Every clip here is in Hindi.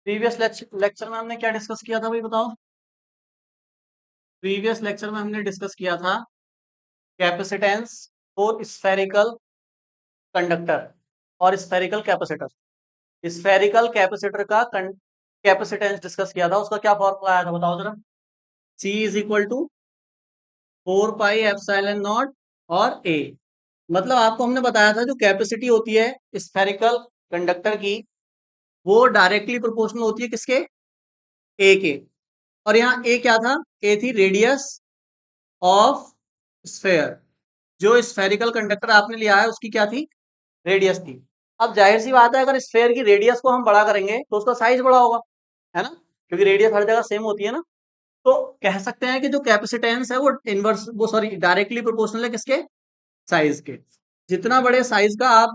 प्रीवियस लेक्चर में हमने क्या डिस्कस किया था भाई बताओ। प्रीवियस लेक्चर में हमने डिस्कस किया था कैपेसिटेंस फॉर स्फेरिकल कंडक्टर और स्फेरिकल कैपेसिटर। स्फेरिकल कैपेसिटर का कैपेसिटेंस डिस्कस किया था, उसका क्या फॉर्मूला आया था बताओ जरा। C is equal to 4 pi epsilon naught और A। मतलब आपको हमने बताया था जो कैपेसिटी होती है स्फेरिकल कंडक्टर की, वो डायरेक्टली प्रोपोर्शनल होती है किसके, A के। और यहाँ A क्या था, A थी रेडियस ऑफ स्फेयर। जो स्फेरिकल कंडक्टर आपने लिया है उसकी क्या थी, रेडियस थी। अब जाहिर सी बात है अगर स्फेयर की रेडियस को हम बड़ा करेंगे तो उसका साइज बड़ा होगा, है ना, क्योंकि रेडियस हर जगह सेम होती है ना। तो कह सकते हैं कि जो कैपेसिटेंस है वो इनवर्स वो सॉरी डायरेक्टली प्रोपोर्शनल है किसके, साइज के। जितना बड़े साइज का आप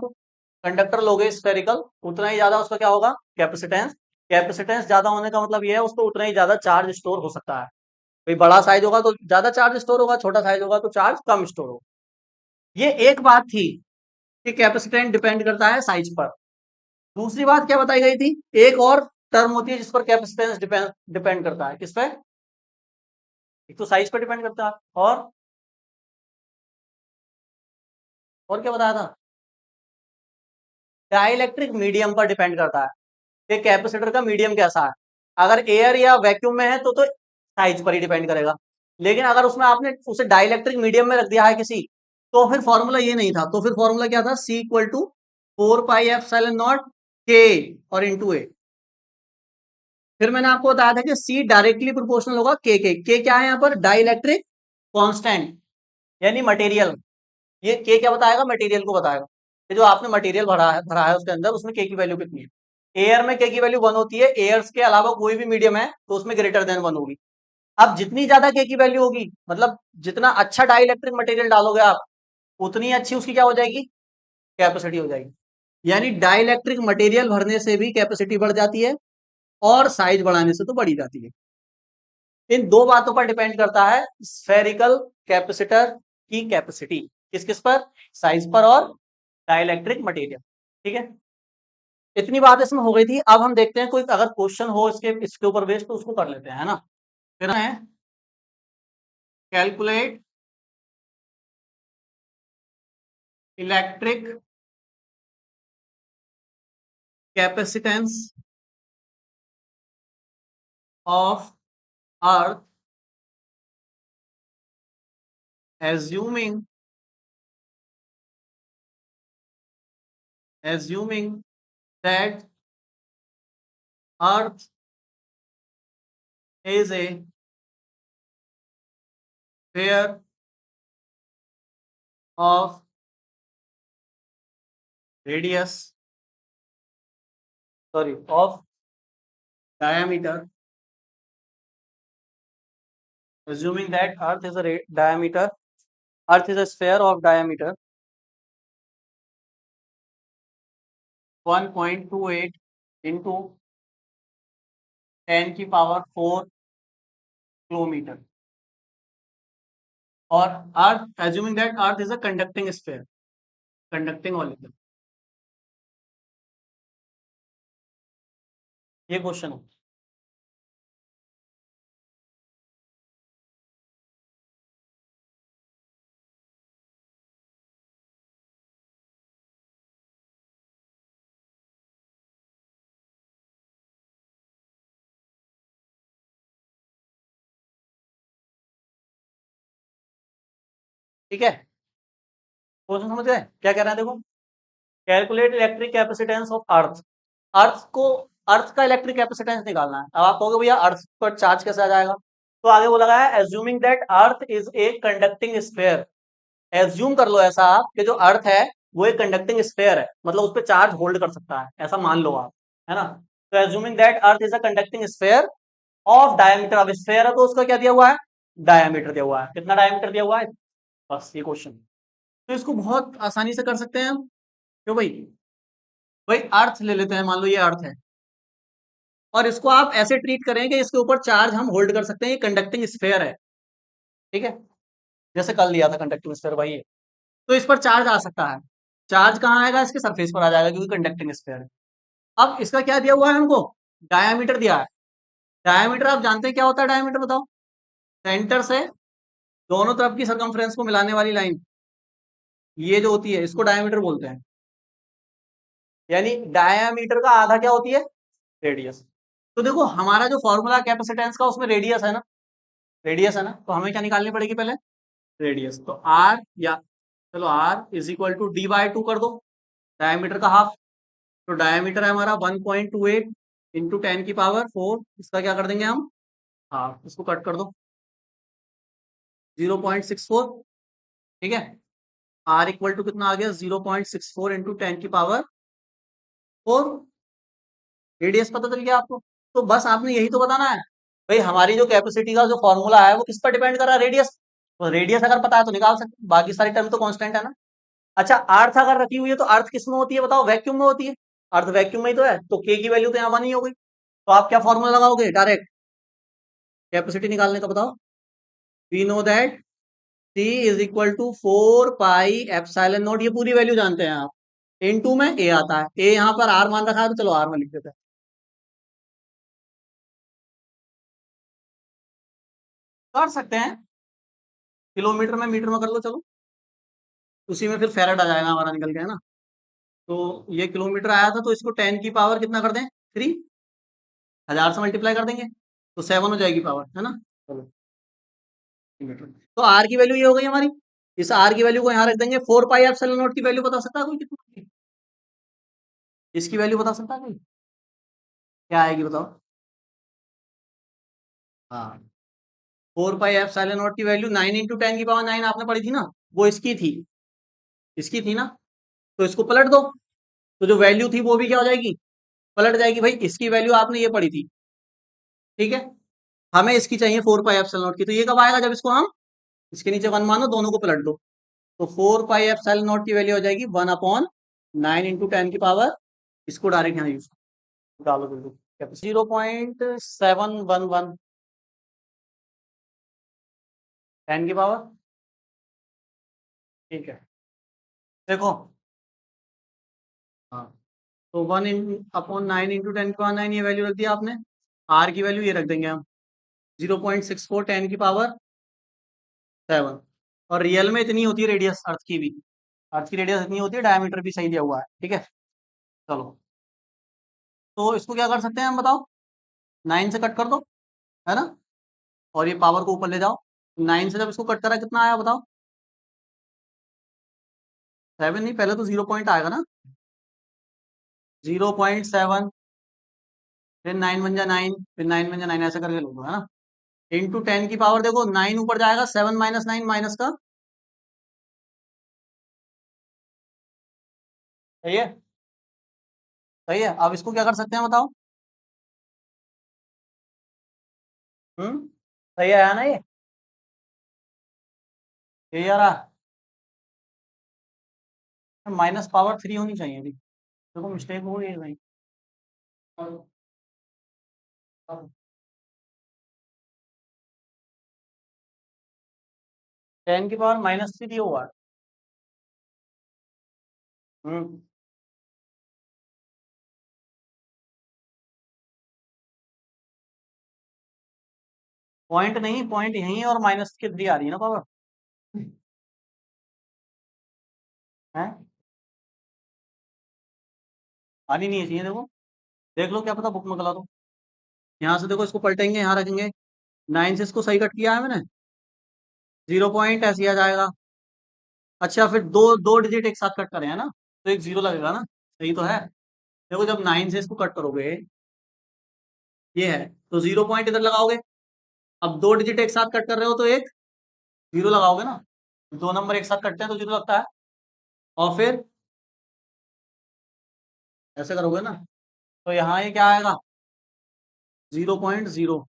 कंडक्टर लोगे स्फेरिकल, उतना ही ज्यादा उसका क्या होगा, कैपेसिटेंस। कैपेसिटेंस ज्यादा होने का मतलब ये है उसको उतना ही ज्यादा चार्ज स्टोर हो सकता है। भाई बड़ा साइज होगा तो ज्यादा चार्ज स्टोर होगा, छोटा साइज होगा तो चार्ज कम स्टोर होगा। ये एक बात थी कि कैपेसिटेंस डिपेंड करता है साइज पर। दूसरी बात क्या बताई गई थी, एक और टर्म होती है जिस पर कैपेसिटेंस डिपेंड डिपेंड करता है, किस पे, एक तो साइज पर डिपेंड करता है और क्या बताया था, डाइलेक्ट्रिक मीडियम पर डिपेंड करता है कि कैपेसिटर का मीडियम कैसा है। अगर एयर या वैक्यूम में है तो साइज पर ही डिपेंड करेगा। लेकिन अगर उसमें आपने उसे डाइलेक्ट्रिक मीडियम में रख दिया है किसी, तो फिर फॉर्मूला ये नहीं था, तो फिर फॉर्मूला क्या था, C equal to 4 pi epsilon naught के और इंटू ए। फिर मैंने आपको बताया था कि C डायरेक्टली प्रोपोर्शनल होगा के क्या है यहाँ पर, डाइलेक्ट्रिक कांस्टेंट यानी मटेरियल। ये के क्या बताएगा, मटेरियल को बताएगा कि जो आपने मटेरियल भरा है उसके अंदर, उसमें के की वैल्यू कितनी है। एयर में के की वैल्यू 1 होती है, एयर्स के अलावा कोई भी मीडियम है तो उसमें ग्रेटर देन 1 होगी। अब जितनी ज्यादा के की वैल्यू होगी, मतलब जितना अच्छा डाइलेक्ट्रिक मटेरियल डालोगे आप, उतनी अच्छी उसकी क्या हो जाएगी, कैपेसिटी हो जाएगी। यानी डाइलेक्ट्रिक मटेरियल भरने से भी कैपेसिटी बढ़ जाती है और साइज बढ़ाने से तो बढ़ी जाती है। इन दो बातों पर डिपेंड करता है स्फेरिकल कैपेसिटर की कैपेसिटी, किस किस पर, साइज पर और डाइलेक्ट्रिक मटेरियल। ठीक है, इतनी बात इसमें हो गई थी। अब हम देखते हैं कोई अगर क्वेश्चन हो इसके ऊपर बेस्ड तो उसको कर लेते हैं, है ना। फिर है calculate electric capacitance of earth assuming that earth is a pair of radius sorry of diameter, assuming that earth is a diameter, earth is a sphere of diameter 1.28 into 10 की पावर 4 किलोमीटर। और अर्थ assuming that earth is a conducting sphere, conducting molecule। ये क्वेश्चन है। ठीक है, क्वेश्चन समझ गए क्या कह रहा है, देखो। Calculate electric capacitance of earth. Earth को, अर्थ का इलेक्ट्रिक कैपेसिटेंस निकालना है। अब आप कहोगे भैया अर्थ पर चार्ज कैसे आ जाएगा, तो आगे बोला गया है assuming that earth is a conducting sphere. Assume कर लो ऐसा आप कि जो अर्थ है वो एक कंडक्टिंग स्फीयर है, मतलब उस पर चार्ज होल्ड कर सकता है, ऐसा मान लो आप, है ना। तो assuming that earth is a conducting sphere of diameter, अब स्फीयर है तो उसका क्या दिया हुआ है, डायमीटर दिया हुआ है, कितना डायमीटर दिया हुआ है, बस ये क्वेश्चन। तो इसको बहुत आसानी से कर सकते हैं हम। क्यों भाई, भाई अर्थ ले लेते हैं, मान लो ये अर्थ है और इसको आप ऐसे ट्रीट करें कि इसके ऊपर चार्ज हम होल्ड कर सकते हैं, ये कंडक्टिंग स्फीयर है। ठीक है, जैसे कल लिया था कंडक्टिंग स्फीयर भाई ये, तो इस पर चार्ज आ सकता है। चार्ज कहाँ आएगा, इसके सरफेस पर आ जाएगा क्योंकि कंडक्टिंग स्फीयर है। अब इसका क्या दिया हुआ है हमको, डायामीटर दिया है। डायामीटर आप जानते हैं क्या होता है डायामीटर, बताओ। सेंटर से दोनों तरफ की सरकमफ्रेंस को मिलाने वाली लाइन, ये जो होती है इसको डायामीटर बोलते हैं। यानी डायामीटर का आधा क्या होती है, रेडियस। तो देखो हमारा जो फॉर्मूला कैपेसिटेंस का उसमें रेडियस है ना, रेडियस है ना, तो हमें क्या निकालनी पड़ेगी पहले, रेडियस। तो आर, या चलो R is equal to D by two कर दो, डायमीटर का हाफ। तो डायमीटर है हमारा 1.28 इंटू 10⁴, इसका क्या कर देंगे हम, हाफ, इसको कट कर दो 0.64। ठीक है, आर इक्वल टू कितना आ गया, 0.64 इंटू 10⁴। रेडियस पता चल गया आपको। तो बस आपने यही तो बताना है भाई, हमारी जो कैपेसिटी का जो फॉर्मूला है वो किस पर डिपेंड कर रहा है, रेडियस। तो रेडियस अगर पता है तो निकाल सकते, बाकी सारी टर्म तो कांस्टेंट है ना। अच्छा, अर्थ अगर रखी हुई है तो अर्थ किस में होती है बताओ, वैक्यूम में होती है। अर्थ वैक्यूम में ही तो है, तो के की वैल्यू तो यहाँ 1 ही हो गई। तो आप क्या फॉर्मूला लगाओगे, डायरेक्ट कैपेसिटी निकालने का, बताओ। We know that C is equal to 4 pi epsilon naught, ये पूरी वैल्यू जानते हैं आप। इनटू में ए आता है, ए यहाँ पर आर मान रखा है तो चलो आर में लिख देते हैं। कर सकते हैं, किलोमीटर में मीटर में कर लो चलो, उसी में फिर फेरेड आ जाएगा हमारा निकल के, है ना। तो ये किलोमीटर आया था, तो इसको 10⁻³ कितना कर दें, 3, 1000 से मल्टीप्लाई कर देंगे तो 7 हो जाएगी पावर, है ना। चलो मीटर। तो आर की वैल्यू ये हो गई हमारी, इस आर की वैल्यू को यहाँ रख देंगे। 4 पाई एप्सिलॉन नॉट की वैल्यू बता सकता है कोई कितना होगी? इसकी वैल्यू बता सकता है कोई, क्या आएगी बताओ। हाँ, 4 पाई एप्सिलॉन नॉट की वैल्यू 9 इंटू 10⁹ आपने पढ़ी थी ना, वो इसकी थी, इसकी थी ना। तो इसको पलट दो, तो जो वैल्यू थी वो भी क्या हो जाएगी, पलट जाएगी। भाई इसकी वैल्यू आपने ये पढ़ी थी, ठीक है। हमें इसकी चाहिए 4 पाई एप्सिलॉन नॉट की, तो ये कब आएगा, जब इसको हम इसके नीचे 1 मानो, दोनों को पलट दो। तो 4 पाई एप्सिलॉन नॉट की वैल्यू हो जाएगी 1/9 इंटू 10⁻, इसको डायरेक्ट यहाँ यूज डालो, बिल्कुल 0.711 10⁻। ठीक है, देखो, हाँ, तो 1/9 इंटू 10⁹ ये वैल्यू रख दिया आपने। आर की वैल्यू ये रख देंगे हम, 0.64 10⁻7। और रियल में इतनी होती है रेडियस अर्थ की भी, अर्थ की रेडियस इतनी होती है, डायमीटर भी सही दिया हुआ है, ठीक है। चलो, तो इसको क्या कर सकते हैं हम, बताओ। 9 से कट कर दो, है ना, और ये पावर को ऊपर ले जाओ। 9 से जब इसको कट करा कितना आया बताओ, 7 नहीं, पहले तो 0 पॉइंट आएगा ना, 0.7, फिर 9 बन जा 9, फिर 9 बन जा 9, ऐसे करके लोगे, है ना। इंटू 10⁻, देखो 9 ऊपर जाएगा, 7 माइनस 9 माइनस का, सही है, सही है। अब इसको क्या कर सकते हैं बताओ। सही आया ना ये आ रहा, माइनस पावर 3 होनी चाहिए थी, देखो मिस्टेक हो गई है भाई। 10⁻³ दिया हुआ है। हम्म पॉइंट नहीं, पॉइंट यही है, और -3 आ रही है ना पावर, है, आनी नहीं चाहिए, देखो देख लो, क्या पता बुक में गला दो। यहाँ से देखो, इसको पलटेंगे, यहाँ रखेंगे, 9 से इसको सही कट किया है मैंने, 0 पॉइंट ऐसे ही आ जाएगा। अच्छा, फिर दो दो डिजिट एक साथ कट करें, है ना, तो एक 0 लगेगा ना, सही तो है। देखो जब 9 से इसको कट करोगे, ये है, तो 0 पॉइंट इधर लगाओगे। अब दो डिजिट एक साथ कट कर रहे हो तो एक 0 लगाओगे ना, दो नंबर एक साथ कटते हैं तो 0 लगता है। और फिर ऐसे करोगे ना, तो यहाँ ये क्या आएगा, 0.0।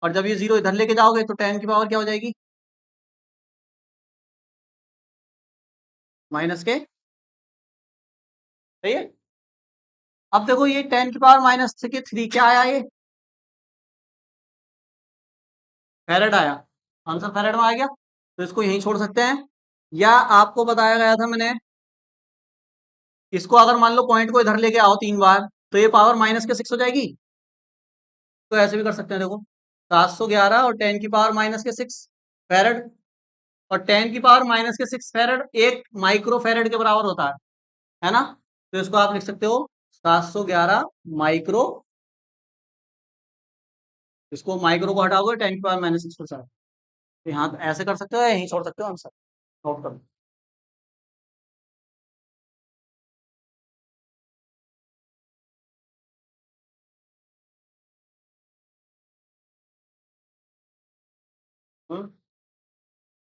और जब ये 0 इधर लेके जाओगे तो 10 की पावर क्या हो जाएगी, माइनस के, सही है। अब देखो ये 10 की पावर -3 क्या आया, ये फैरेड आया, आंसर फैरेड में आ गया। तो इसको यहीं छोड़ सकते हैं, या आपको बताया गया था मैंने, इसको अगर मान लो पॉइंट को इधर लेके आओ 3 बार, तो ये पावर माइनस के 6 हो जाएगी। तो ऐसे भी कर सकते हैं, देखो 711 और 10 की पावर माइनस के 6 फेरेड, और 10 की पावर माइनस के 6 फेरेड 1 माइक्रो फेरेड के बराबर होता है ना। तो इसको आप लिख सकते हो 711 माइक्रो, इसको माइक्रो को हटाओगे 10 की पावर माइनस 6 के साथ। तो यहाँ ऐसे कर सकते हो या यहीं छोड़ सकते हो आंसर, नोट कर लो।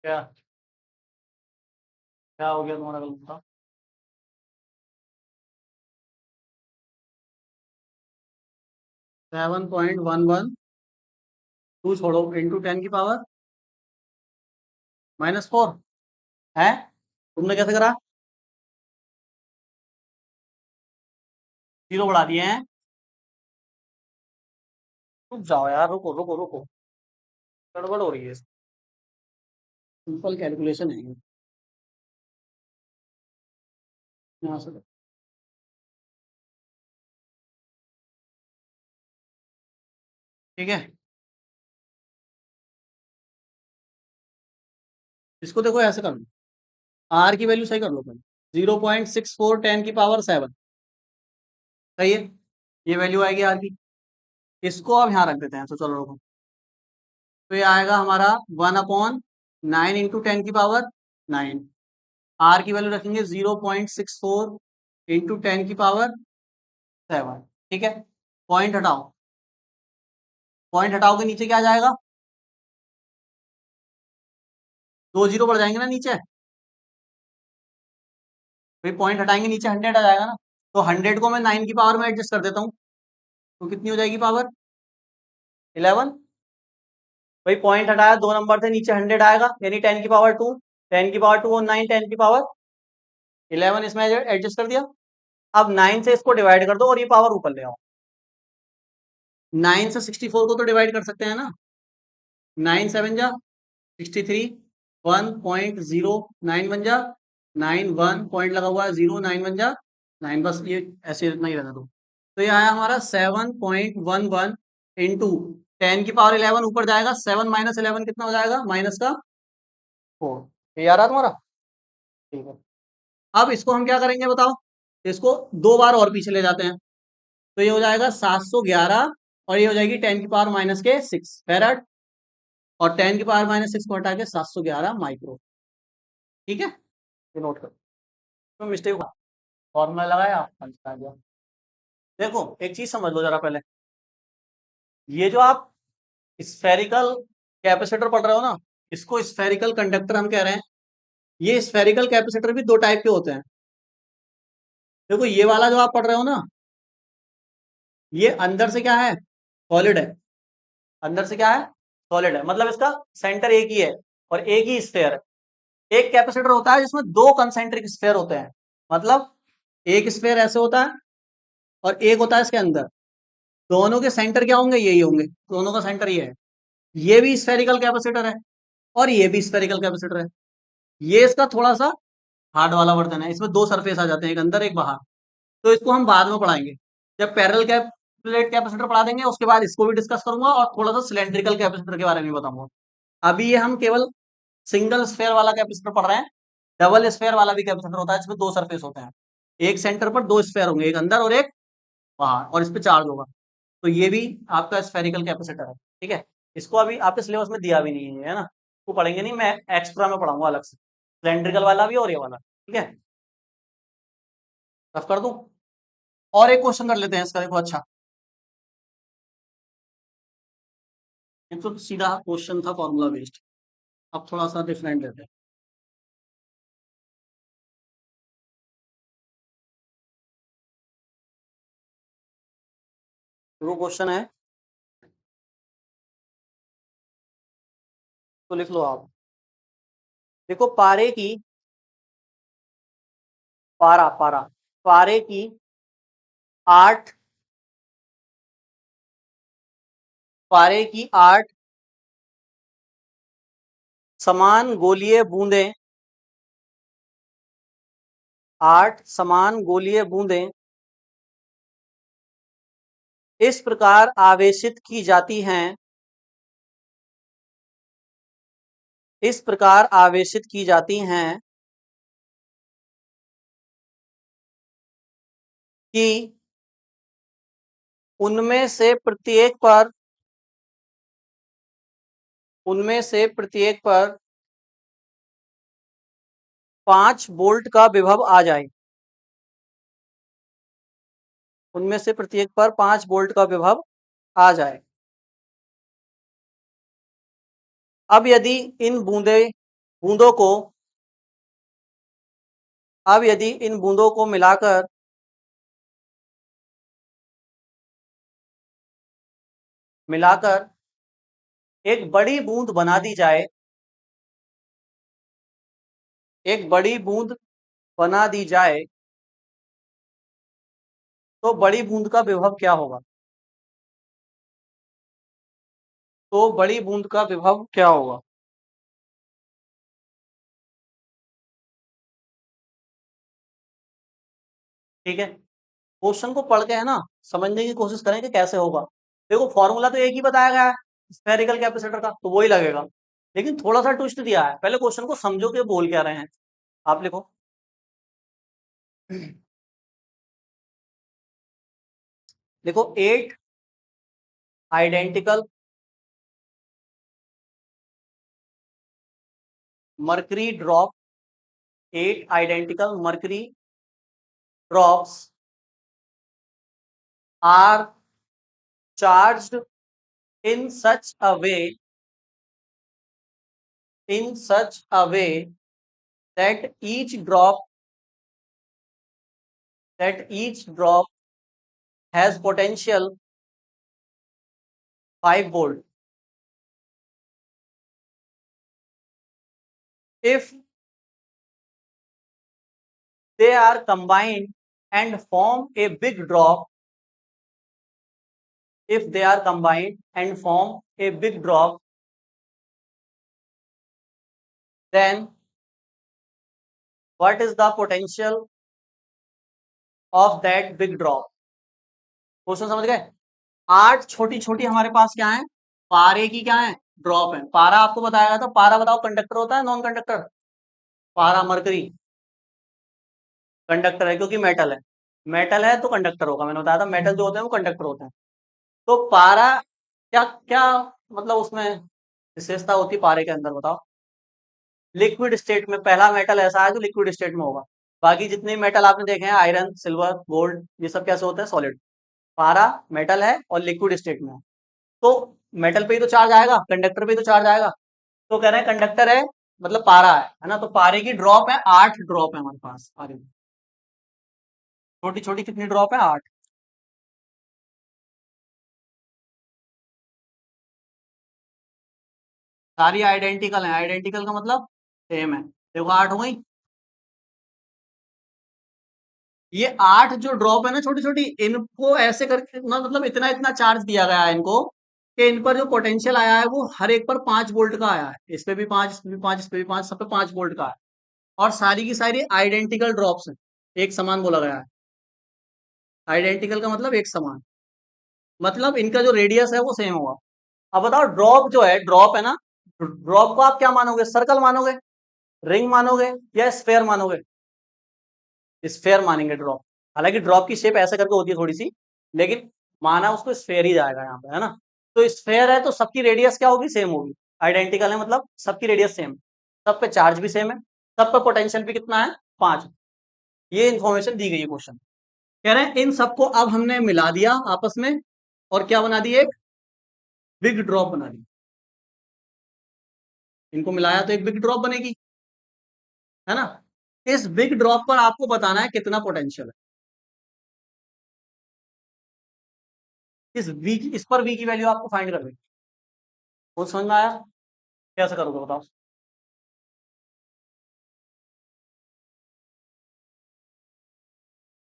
क्या क्या हो गया तुम्हारा गलत था? 7.11 टू छोड़ो इंटू 10 की पावर -4 है। तुमने कैसे करा? जीरो बढ़ा दिए हैं। रुक जाओ यार, रुको रुको रुको, गड़बड़ हो रही है। सिंपल कैलकुलेशन है ये। यहाँ से ठीक है, इसको देखो ऐसे कर लो, आर की वैल्यू सही कर लो पहले। 0.64 10 की पावर 7 सही है, ये वैल्यू आएगी आर की। इसको अब यहाँ रख देते हैं, तो चलो रुको। तो ये आएगा हमारा 1/9 इंटू 10 की पावर 9। आर की वैल्यू रखेंगे 0.64 इंटू 10 की पावर 7। ठीक है, पॉइंट हटाओ, पॉइंट हटाओगे नीचे क्या आ जाएगा? 2 जीरो बढ़ जाएंगे ना नीचे, फिर पॉइंट हटाएंगे नीचे 100 आ जाएगा ना। तो 100 को मैं 9 की पावर में एडजस्ट कर देता हूँ, तो कितनी हो जाएगी पावर? 11। भाई पॉइंट हटाया, 2 नंबर थे नीचे 100 आएगा, यानी 10 की पावर 2, 10 की पावर 2 और 9 10 की पावर 11 इसमें एडजस्ट कर दिया। अब 9 से इसको डिवाइड कर दो और ये पावर ऊपर ले आओ। 9 से 64 को तो डिवाइड कर सकते हैं ना, 9 7 जा 63, 1.09 बन जा 9, 1 पॉइंट लगा हुआ है 0, 9 बन जा 9, बस ये ऐसे इतना ही रहना दो। तो ये आया हमारा 7.11 इंटू 10 की पावर 11 ऊपर जाएगा, 7 माइनस 11 कितना हो जाएगा? माइनस का 4। ये आ रहा तुम्हारा? ठीक है, अब इसको हम क्या करेंगे बताओ? इसको 2 बार और पीछे ले जाते हैं, तो ये हो जाएगा 711, और ये हो जाएगी 10 की पावर माइनस के 6 फेरेड, और 10 की पावर -6 को हटा के 711 माइक्रो। ठीक है, ये नोट करो, तो मिस्टेक हुआ, फॉर्मूला लगाया आंसर आ गया। देखो एक चीज समझ लो जरा पहले, ये जो आप स्फेरिकल कैपेसिटर पढ़ रहे हो ना, इसको स्फेरिकल कंडक्टर हम कह रहे हैं। ये स्फेरिकल कैपेसिटर भी 2 टाइप के होते हैं। देखो ये वाला जो आप पढ़ रहे हो ना, ये अंदर से क्या है? सॉलिड है। अंदर से क्या है? सॉलिड है, मतलब इसका सेंटर एक ही है और एक ही स्फेयर है। एक कैपेसिटर होता है जिसमें 2 कंसेंट्रिक स्फेयर होते हैं, मतलब एक स्फेयर ऐसे होता है और एक होता है इसके अंदर। दोनों के सेंटर क्या होंगे? यही होंगे, दोनों का सेंटर ये है। ये भी स्फेरिकल कैपेसिटर है और ये भी स्फेरिकल कैपेसिटर है। ये इसका थोड़ा सा हार्ड वाला वर्जन है, इसमें 2 सरफेस आ जाते हैं, एक अंदर एक बाहर। तो इसको हम बाद में पढ़ाएंगे, जब पैरेलल प्लेट कैपेसिटर पढ़ा देंगे उसके बाद इसको भी डिस्कस करूंगा और थोड़ा सा सिलेंड्रिकल कैपेसिटर के बारे में बताऊंगा। अभी ये हम केवल सिंगल स्फेयर वाला कैपेसिटर पढ़ रहे हैं। डबल स्फेयर वाला भी कैपेसिटर होता है जिसमें 2 सरफेस होते हैं, एक सेंटर पर 2 स्फेयर होंगे, एक अंदर और एक बाहर, और इस पे चार्ज होगा। तो ये भी आपका स्फेरिकल कैपेसिटर है। ठीक है, इसको अभी आपके सिलेबस में दिया भी नहीं है ना, वो पढ़ेंगे नहीं, मैं एक्स्ट्रा में पढ़ाऊंगा अलग से, सिलेंड्रिकल वाला भी और ये वाला। ठीक है, रफ कर दूं? और एक क्वेश्चन कर लेते हैं इसका, देखो अच्छा, ये तो सीधा क्वेश्चन था फॉर्मूला बेस्ड, अब थोड़ा सा डिफरेंट लेते हैं। वो क्वेश्चन है, तो लिख लो आप। देखो पारे की, पारा पारा पारे की 8, पारे की 8 समान गोलीय बूंदें, 8 समान गोलीय बूंदें इस प्रकार आवेशित की जाती हैं, इस प्रकार आवेशित की जाती हैं कि उनमें से प्रत्येक पर, उनमें से प्रत्येक पर 5 वोल्ट का विभव आ जाए, उनमें से प्रत्येक पर 5 वोल्ट का विभव आ जाए। अब यदि इन बूंदों को, अब यदि इन बूंदों को मिलाकर मिलाकर एक बड़ी बूंद बना दी जाए, एक बड़ी बूंद बना दी जाए, तो बड़ी बूंद का विभव क्या होगा? तो बड़ी बूंद का विभव क्या होगा? ठीक है, क्वेश्चन को पढ़ के है ना समझने की कोशिश करें कि कैसे होगा। देखो फॉर्मूला तो एक ही बताया गया है स्फेरिकल कैपेसिटर का, तो वही लगेगा, लेकिन थोड़ा सा ट्विस्ट दिया है। पहले क्वेश्चन को समझो कि बोल क्या रहे हैं। आप लिखो देखो 8 identical mercury drop, 8 identical mercury drops are charged in such a way, in such a way that each drop, that each drop has potential 5 volt. If they are combined and form a big drop, if they are combined and form a big drop, then what is the potential of that big drop? Question समझ गए? 8 छोटी छोटी हमारे पास क्या है, पारे की क्या है, ड्रॉप है। पारा आपको बताया गया था, पारा बताओ कंडक्टर होता है नॉन कंडक्टर? पारा मरकरी कंडक्टर है क्योंकि मेटल है, मेटल है तो कंडक्टर होगा। मैंने बताया था मेटल जो होते हैं वो कंडक्टर होते हैं। तो पारा क्या क्या मतलब उसमें विशेषता होती है पारे के अंदर बताओ? लिक्विड स्टेट में पहला मेटल ऐसा है जो लिक्विड स्टेट में होगा। बाकी जितने मेटल आपने देखे हैं आयरन सिल्वर गोल्ड ये सब कैसे होते हैं, सॉलिड। पारा मेटल है और लिक्विड स्टेट में है, तो मेटल पे ही तो चार्ज आएगा, कंडक्टर पे ही तो चार्ज आएगा। तो कह रहे हैं कंडक्टर है मतलब पारा है ना। तो पारे की ड्रॉप है 8 ड्रॉप है हमारे पास पारे में। छोटी छोटी कितनी ड्रॉप है, 8। सारी आइडेंटिकल है, आइडेंटिकल का मतलब सेम है। देखो 8 हो गई। ये 8 जो ड्रॉप है ना छोटी छोटी, इनको ऐसे करके ना मतलब इतना इतना चार्ज दिया गया है इनको, कि इन पर जो पोटेंशियल आया है वो हर एक पर 5 वोल्ट का आया है। इस पे भी 5, इस पे भी 5, इस पे भी 5, सब पे 5 वोल्ट का है। और सारी की सारी आइडेंटिकल ड्रॉप्स हैं, एक समान बोला गया है। आइडेंटिकल का मतलब एक समान, मतलब इनका जो रेडियस है वो सेम होगा। अब बताओ ड्रॉप जो है, ड्रॉप है ना, ड्रॉप को आप क्या मानोगे, सर्कल मानोगे, रिंग मानोगे या स्फेयर मानोगे? स्फेयर मानेंगे ड्रॉप। हालांकि ड्रॉप की शेप ऐसे करके होती है थोड़ी सी, लेकिन माना उसको स्फेयर ही जाएगा यहाँ पे, है ना। तो स्फेयर है तो सबकी रेडियस क्या होगी, सेम होगी। आइडेंटिकल है मतलब सबकी रेडियस सेम, सब पे चार्ज भी सेम है, सब पे पोटेंशियल भी कितना है, 5। ये इंफॉर्मेशन दी गई है क्वेश्चन। कह रहे हैं इन सबको अब हमने मिला दिया आपस में और क्या बना दी, एक बिग ड्रॉप बना दी। इनको मिलाया तो एक बिग ड्रॉप बनेगी, है ना। इस बिग ड्रॉप पर आपको बताना है कितना पोटेंशियल है। इस पर वी की वैल्यू आपको फाइंड कर देनी। वो समझ में आया? कैसे करोगे बताओ?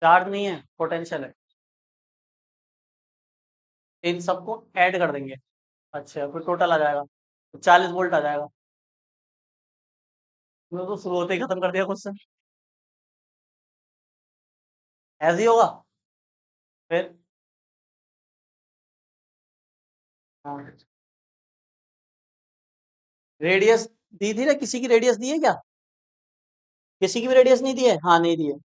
चार्ज नहीं है, पोटेंशियल है। इन सबको ऐड कर देंगे, अच्छा फिर टोटल आ जाएगा, तो 40 वोल्ट आ जाएगा। तुमने तो शुरू होते ही खत्म कर दिया क्वेश्चन। ऐसे ही होगा फिर। हाँ, रेडियस दी थी ना, किसी की रेडियस दी है क्या? किसी की भी रेडियस नहीं दी है? हाँ नहीं दी है,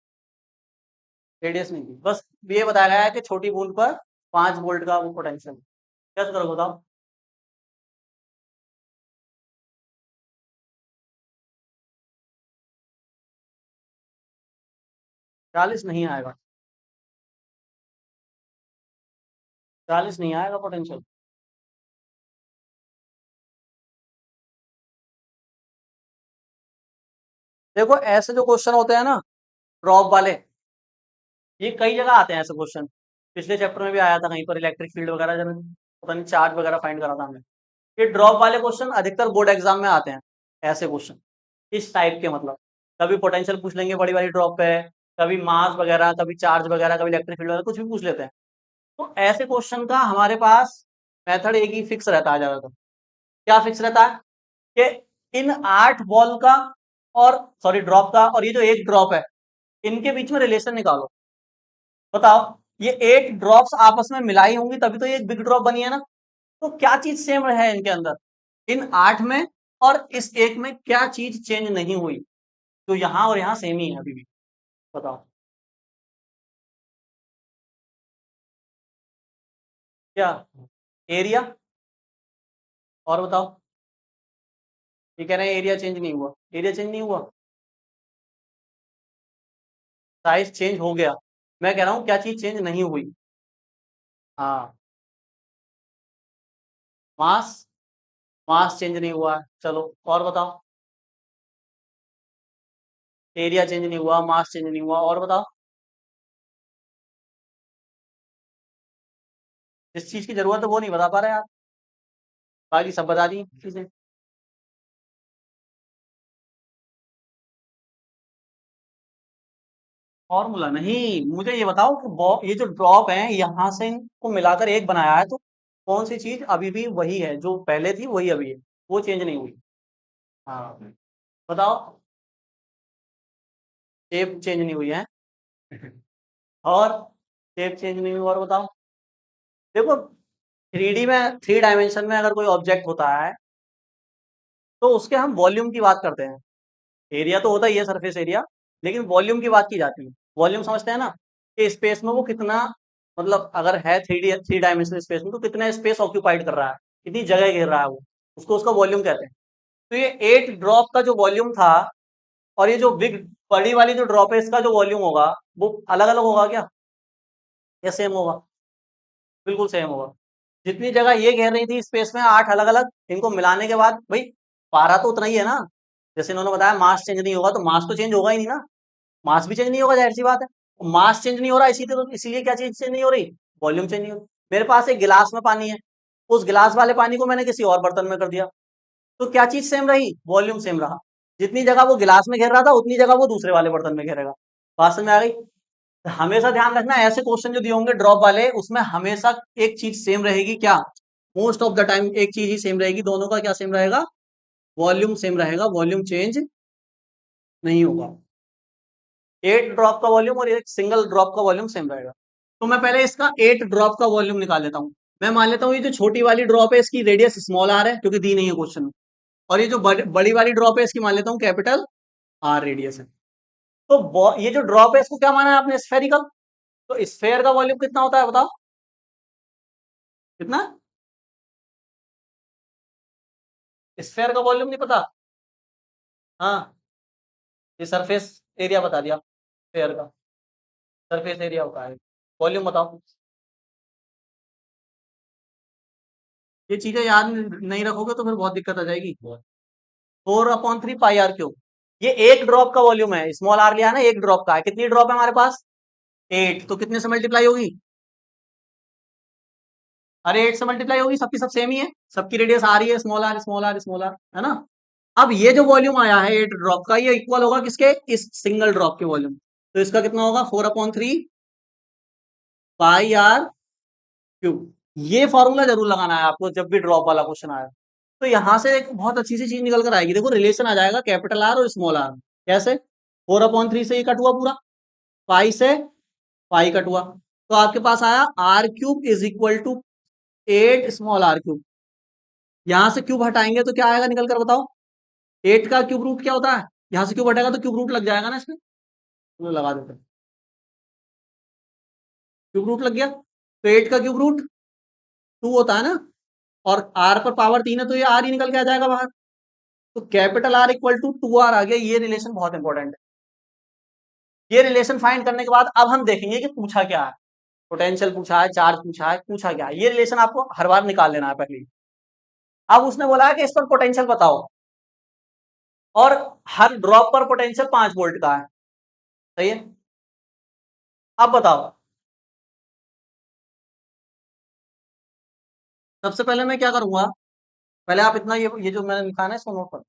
रेडियस नहीं दी, बस ये बताया गया है कि छोटी बूंद पर 5 वोल्ट का वो पोटेंशियल। क्या करोगे बताओ? 40 नहीं आएगा, 40 नहीं आएगा पोटेंशियल। देखो ऐसे जो क्वेश्चन होते हैं ना, ड्रॉप वाले, ये कई जगह आते हैं ऐसे क्वेश्चन। पिछले चैप्टर में भी आया था कहीं पर, इलेक्ट्रिक फील्ड वगैरह जब पता नहीं चार्ज वगैरह फाइंड करा था हमने। ये ड्रॉप वाले क्वेश्चन अधिकतर बोर्ड एग्जाम में आते हैं, ऐसे क्वेश्चन इस टाइप के, मतलब कभी पोटेंशियल पूछ लेंगे बड़ी वाली ड्रॉप पे, कभी मास वगैरह, कभी चार्ज वगैरह, कभी इलेक्ट्रिक फील्ड वगैरह, कुछ भी पूछ लेते हैं। तो ऐसे क्वेश्चन का हमारे पास मेथड एक ही फिक्स रहता है ज्यादातर। क्या फिक्स रहता है? कि इन 8 बॉल का, और सॉरी ड्रॉप का, और ये जो एक ड्रॉप है, इनके बीच में रिलेशन निकालो। बताओ, ये 8 ड्रॉप्स आपस में मिलाई होंगी तभी तो ये एक बिग ड्रॉप बनी है ना। तो क्या चीज सेम है इनके अंदर, इन 8 में और इस एक में क्या चीज चेंज नहीं हुई? तो यहां और यहां सेम ही है अभी भी। बताओ क्या? एरिया। और बताओ, ये कह रहे हैं एरिया चेंज नहीं हुआ, एरिया चेंज नहीं हुआ, साइज चेंज हो गया। मैं कह रहा हूं क्या चीज चेंज नहीं हुई? हाँ, मास, मास चेंज नहीं हुआ है। चलो और बताओ, एरिया चेंज नहीं हुआ, मास चेंज नहीं हुआ, और बताओ। जिस चीज की जरूरत है वो नहीं बता पा रहे आप, बाकी सब बता दी चीजें। फॉर्मूला नहीं, मुझे ये बताओ कि ये जो ड्रॉप है यहां से इनको मिलाकर एक बनाया है, तो कौन सी चीज अभी भी वही है, जो पहले थी वही अभी है, वो चेंज नहीं हुई। हाँ, बताओ। शेप चेंज नहीं हुई है, और शेप चेंज नहीं हुई, और बताओ। देखो, 3D में, 3 डायमेंशन में अगर कोई ऑब्जेक्ट होता है तो उसके हम वॉल्यूम की बात करते हैं। एरिया तो होता ही है, सरफेस एरिया, लेकिन वॉल्यूम की बात की जाती है। वॉल्यूम समझते हैं ना, कि स्पेस में वो कितना, मतलब अगर है 3D 3 डायमेंशनल स्पेस में, तो कितना स्पेस ऑक्यूपाइड कर रहा है, कितनी जगह घेर रहा है वो, उसको उसका वॉल्यूम कहते हैं। तो ये 8 ड्रॉप का जो वॉल्यूम था, और ये जो बिग बड़ी वाली जो ड्रॉप है इसका जो वॉल्यूम होगा, वो अलग अलग होगा क्या, या सेम होगा? बिल्कुल सेम होगा। जितनी जगह ये घेर रही थी स्पेस में 8 अलग अलग, इनको मिलाने के बाद भाई पारा तो उतना ही है ना। जैसे इन्होंने बताया मास चेंज नहीं होगा, तो मास तो चेंज होगा ही नहीं ना, मास भी चेंज नहीं होगा, जाहिर सी बात है। मास चेंज नहीं हो रहा, इसी तो इसीलिए क्या चीज चेंज नहीं हो रही, वॉल्यूम चेंज नहीं हो रही। मेरे पास एक गिलास में पानी है, उस गिलास वाले पानी को मैंने किसी और बर्तन में कर दिया, तो क्या चीज सेम रही, वॉल्यूम सेम रहा। जितनी जगह वो गिलास में घेर रहा था उतनी जगह वो दूसरे वाले बर्तन में घेरेगा। बात समझ में आ गई? हमेशा ध्यान रखना, ऐसे क्वेश्चन जो दिए होंगे ड्रॉप वाले, उसमें हमेशा एक चीज सेम रहेगी क्या, मोस्ट ऑफ द टाइम एक चीज ही सेम रहेगी, दोनों का क्या सेम रहेगा, वॉल्यूम सेम रहेगा, वॉल्यूम चेंज नहीं होगा। 8 ड्रॉप का वॉल्यूम और एक सिंगल ड्रॉप का वॉल्यूम सेम रहेगा। तो मैं पहले इसका 8 ड्रॉप का वॉल्यूम निकाल लेता हूं। मैं मान लेता हूँ ये जो छोटी वाली ड्रॉप है इसकी रेडियस स्मॉल आर है, क्योंकि दी नहीं है क्वेश्चन में। और ये जो बड़ी वाली ड्रॉप है इसकी मान लेता हूँ कैपिटल आर रेडियस है। तो ये जो ड्रॉप है इसको क्या माना है आपने, स्फेरिकल। तो स्फेयर का वॉल्यूम कितना होता है बताओ, कितना? स्फेयर का वॉल्यूम नहीं पता? हाँ, ये सरफेस एरिया बता दिया स्फेयर का, सरफेस एरिया होता है। वॉल्यूम बताओ। ये चीजें याद नहीं रखोगे तो फिर बहुत दिक्कत आ जाएगी। 4/3 पाई आर क्यूब, ये एक ड्रॉप का वॉल्यूम है, स्मॉल आर लिया है ना, एक ड्रॉप का है। कितनी ड्रॉप है हमारे पास, 8, तो कितने से मल्टीप्लाई होगी? अरे 8 से मल्टीप्लाई होगी, सबकी सब सेम ही है, सबकी रेडियस आ रही है, small R small R small R, है ना। अब ये जो वॉल्यूम आया है 8 ड्रॉप का, ये इक्वल होगा किसके, इस सिंगल ड्रॉप के वॉल्यूम। तो इसका कितना होगा, 4/3 पाई आर क्यूब। ये फॉर्मूला जरूर लगाना है आपको जब भी ड्रॉप वाला क्वेश्चन आए। तो यहां से एक बहुत अच्छी सी चीज निकल कर आएगी, देखो रिलेशन आ जाएगा कैपिटल आर और स्मॉल आर। कैसे? 4/3 से ये कट हुआ पूरा, पाई से पाई कट हुआ, तो आपके पास आया R³ is equal to 8 small R cube. यहां से क्यूब हटाएंगे तो क्या आएगा निकल कर बताओ। 8 का क्यूब रूट क्या होता है, यहां से क्यूब हटेगा तो क्यूब रूट लग जाएगा ना इसमें, तो लगा देते हैं। क्यूब रूट लग गया, तो 8 का क्यूब रूट 2 होता है ना, और आर पर पावर 3 है तो ये आर ही निकल के आ जाएगा बाहर। तो capital R equal to 2 R आ गया। ये रिलेशन बहुत इंपॉर्टेंट है। ये रिलेशन फाइंड करने के बाद अब हम देखेंगे कि पूछा क्या है। पोटेंशियल पूछा है, चार्ज पूछा है, पूछा क्या है, ये रिलेशन आपको हर बार निकाल लेना है पहले। अब उसने बोला है कि इस पर पोटेंशियल बताओ, और हर ड्रॉप पर पोटेंशियल 5 वोल्ट का है। सही है, अब बताओ। सबसे पहले मैं क्या करूंगा, पहले आप इतना ये जो मैंने लिखा है ना इसको नोट कर।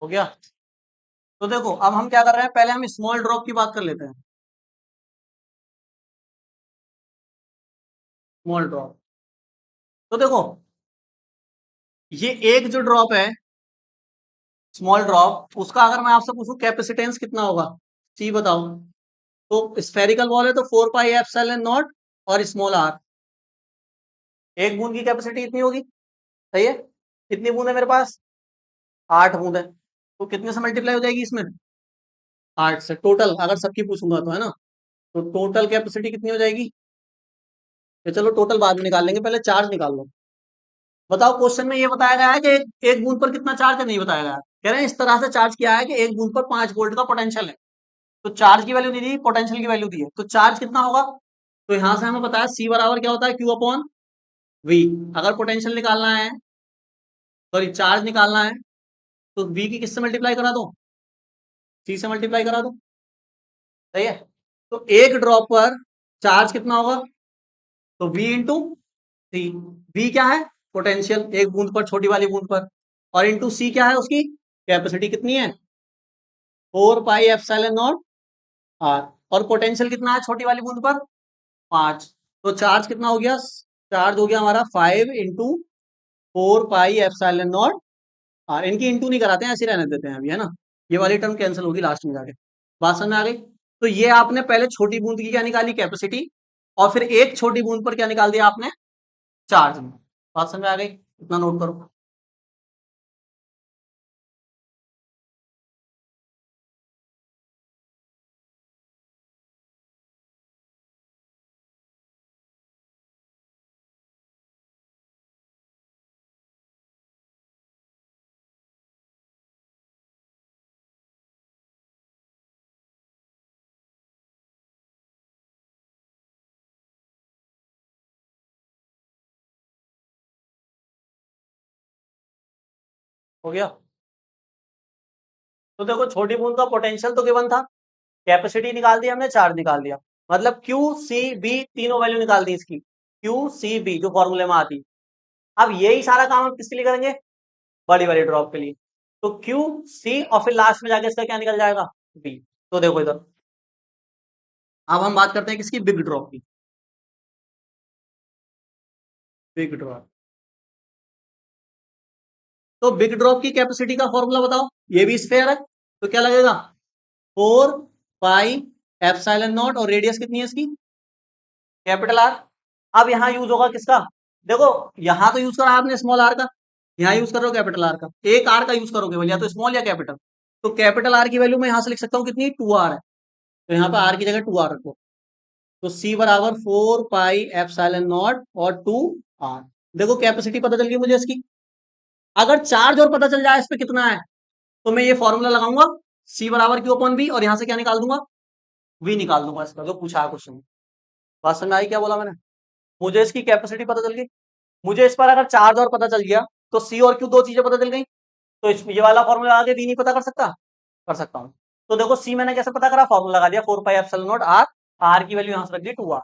हो गया। तो देखो अब हम क्या कर रहे हैं, पहले हम स्मॉल ड्रॉप की बात कर लेते हैं। स्मॉल ड्रॉप, तो देखो ये एक जो ड्रॉप है स्मॉल ड्रॉप, उसका अगर मैं आपसे पूछूं कैपेसिटेंस कितना होगा, सी बताओ। तो स्फेरिकल बॉल है तो 4 पाई एप्सिलॉन नॉट और स्मॉल आर। एक बूंद की कैपेसिटी इतनी होगी। सही है, कितनी बूंद है मेरे पास, 8 बूंद है। तो कितने से मल्टीप्लाई हो जाएगी इसमें, 8 से। टोटल अगर सबकी पूछूंगा तो, है ना, तो टोटल कैपेसिटी कितनी हो जाएगी। तो चलो टोटल बाद में निकाल लेंगे, पहले चार्ज निकाल लो। बताओ क्वेश्चन में ये बताया गया है कि एक बूंद पर कितना चार्ज है, नहीं बताया गया। कह रहे हैं इस तरह से चार्ज किया है कि एक बूंद पर 5 वोल्ट का पोटेंशियल है। तो चार्ज की वैल्यू नहीं दी, पोटेंशियल की वैल्यू दी है, तो चार्ज कितना होगा। तो यहां से हमें बताया सी बराबर क्या होता है, क्यू अपॉन वी। अगर पोटेंशियल निकालना है, सॉरी चार्ज निकालना है, तो वी की किससे मल्टीप्लाई करा दो, सी से मल्टीप्लाई करा दो। सही है, तो एक ड्रॉप पर चार्ज कितना होगा, तो वी इंटू सी। वी क्या है, पोटेंशियल एक बूंद पर, छोटी वाली बूंद पर, और इंटू सी क्या है, उसकी कैपेसिटी कितनी है, 4 पाई एप्सिलॉन नॉट आर। और पोटेंशियल कितना है छोटी वाली बूंद पर, 5। तो चार्ज कितना हो गया, चार्ज हो गया हमारा 5 into 4 pi epsilon naught R. इनकी इंटू नहीं कराते हैं, ऐसे रहने देते हैं अभी, है ना। ये वाली टर्म कैंसिल होगी लास्ट में जाके। बात समझ में आ गई। तो ये आपने पहले छोटी बूंद की क्या निकाली, कैपेसिटी, और फिर एक छोटी बूंद पर क्या निकाल दिया आपने, चार्ज में। बात समझ में आ गई, इतना नोट करो। हो गया। तो देखो छोटी बूंद का पोटेंशियल तो गिवन था, कैपेसिटी निकाल दी हमने, चार्ज निकाल दिया, मतलब क्यू सी बी तीनों वैल्यू निकाल दी इसकी, क्यू सी बी जो फॉर्मूले में आती। अब यही सारा काम हम किसके लिए करेंगे, बड़ी बड़ी ड्रॉप के लिए। तो क्यू सी और फिर लास्ट में जाके इसका क्या निकल जाएगा, बी। तो देखो इधर, अब हम बात करते हैं किसकी, बिग ड्रॉप की। बिग ड्रॉप, तो बिग ड्रॉप की कैपेसिटी का फॉर्मूला बताओ। ये भी स्फेयर है, तो क्या लगेगा, 4 पाई एप्सिलॉन नॉट, और रेडियस कितनी है इसकी, कैपिटल आर। अब यहाँ यूज होगा किसका? देखो, यहाँ तो यूज करा आपने स्मॉल आर का, यहाँ यूज कर रहे हो कैपिटल आर का, एक आर का यूज करोगे भैया, तो स्मॉल या कैपिटल। तो कैपिटल आर की वैल्यू मैं यहाँ से लिख सकता हूँ कितनी, 2r है, तो यहाँ पे आर की जगह 2r रखो। तो C बराबर 4 पाई एप्सिलॉन नॉट और 2r। देखो कैपेसिटी पता चल गई मुझे इसकी। अगर चार्ज और पता चल जाए इस पे कितना है, तो मैं ये फॉर्मूला लगाऊंगा, C बराबर Q अपॉन V, और यहाँ से क्या निकाल दूंगा, V निकाल दूंगा इसका, जो पूछा है क्वेश्चन में। बात समझ में आई क्या बोला मैंने? मुझे इसकी कैपेसिटी पता चल गई, मुझे इस पर अगर चार्ज और पता चल गया, तो सी और क्यू दो चीजें पता चल गई, तो इस ये वाला फॉर्मूला आगे वी नहीं पता कर सकता? कर सकता हूँ। तो देखो सी मैंने कैसे पता करा, फॉर्मूला लगा दिया, 4 pi epsilon naught R, R की वैल्यू यहां से रख दी 2r।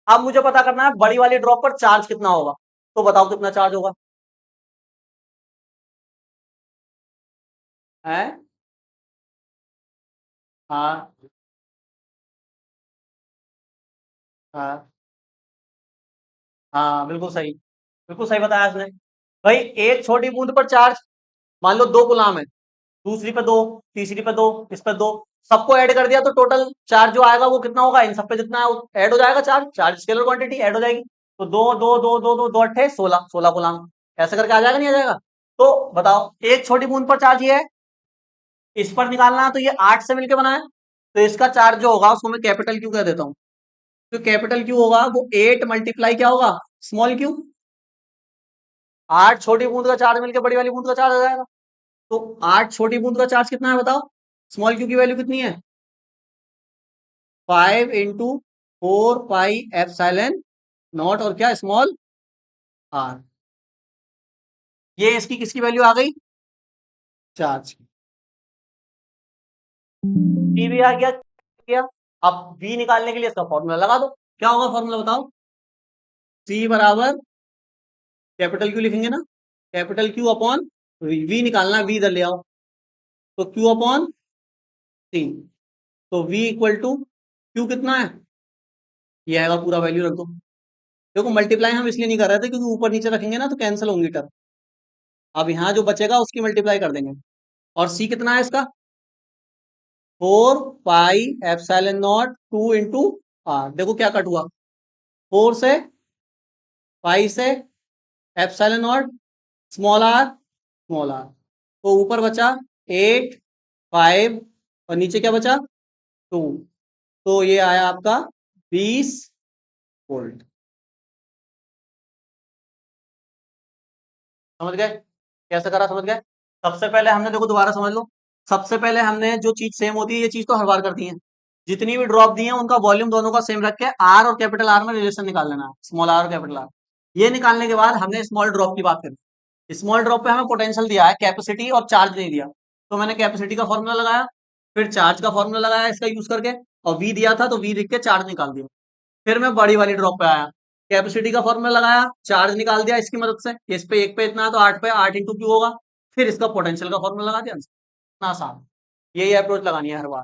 अब मुझे पता करना है बड़ी वाली ड्रॉप पर चार्ज कितना होगा, तो बताओ कितना चार्ज होगा है? हाँ हाँ हाँ, बिल्कुल सही बताया इसने। भाई एक छोटी बूंद पर चार्ज, मान लो 2 गुलाम है, दूसरी पे 2, तीसरी पे 2, इस पे 2, सबको ऐड कर दिया तो टोटल चार्ज जो आएगा वो कितना होगा, इन सब पे जितना ऐड हो जाएगा, charge charge scalar quantity add हो जाएगी। तो दो दो दो दो दो दो अट्ठे 16, 16 गुलाम, ऐसे करके आ जाएगा नहीं आ जाएगा? तो बताओ एक छोटी बूंद पर चार्ज ये है, इस पर निकालना है, तो ये 8 से मिलकर बना है, तो इसका चार्ज जो होगा उसको मैं कैपिटल क्यू कह देता हूँ। तो कैपिटल क्यू होगा वो 8 मल्टीप्लाई क्या होगा, स्मॉल क्यू। 8 छोटी बूंद का चार्ज मिलकर बड़ी वाली बूंद का चार्ज आ जाएगा। तो 8 छोटी बूंद का चार्ज कितना है बताओ, स्मॉल क्यू की वैल्यू कितनी है, 5 × 4 पाई एप्सिलॉन नॉट और क्या, स्मॉल आर। ये इसकी किसकी वैल्यू आ गई, चार्ज की। टी भी आ गया। अब वी निकालने के लिए इसका फॉर्मूला लगा दो, क्या होगा फॉर्मूला बताओ? सी बराबर कैपिटल क्यू लिखेंगे ना, capital Q upon V, V निकालना, वी इधर ले आओ, तो क्यू अपॉन सी। तो वी इक्वल टू क्यू कितना है, ये आएगा पूरा, वैल्यू रख दो। देखो मल्टीप्लाई हम इसलिए नहीं कर रहे थे क्योंकि ऊपर नीचे रखेंगे ना तो कैंसिल होंगी टर्म, अब यहाँ जो बचेगा उसकी मल्टीप्लाई कर देंगे। और सी कितना है इसका, 4 पाई एप्सिलॉन नॉट 2 × देखो क्या कट हुआ, 4 से, पाई से, एप्सिलॉन नॉट, स्मॉल आर, तो ऊपर बचा 8, 5, और नीचे क्या बचा, 2। तो ये आया आपका 20 वोल्ट। समझ गए कैसे करा, समझ गए? सबसे पहले हमने, देखो दोबारा समझ लो, सबसे पहले हमने जो चीज सेम होती है, ये चीज तो हर बार करती है, जितनी भी ड्रॉप दी है उनका वॉल्यूम दोनों का सेम रख के आर और कैपिटल आर में रिलेशन निकाल लेना है, स्मॉल आर और कैपिटल आर। ये निकालने के बाद हमने स्मॉल ड्रॉप की बात करी, स्मॉल ड्रॉप पे हमें पोटेंशियल दिया है, कैपेसिटी और चार्ज नहीं दिया, तो मैंने कैपेसिटी का फॉर्मूला लगाया, फिर चार्ज का फॉर्मूला लगाया इसका यूज करके, और वी दिया था तो वी लिख के चार्ज निकाल दिया। फिर मैं बड़ी वाली ड्रॉप पे आया, कैपेसिटी का फॉर्मूला लगाया, चार्ज निकाल दिया इसकी मदद से, इस पे एक पे इतना है तो 8 पे 8 × क्यू होगा, फिर इसका पोटेंशियल का फॉर्मूला लगा दिया, इतना आसान। यही अप्रोच लगानी है हर बार,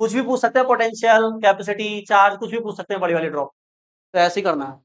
कुछ भी पूछ सकते हैं, पोटेंशियल, कैपेसिटी, चार्ज, कुछ भी पूछ सकते हैं बड़ी वाली ड्रॉप, तो ऐसे ही करना है।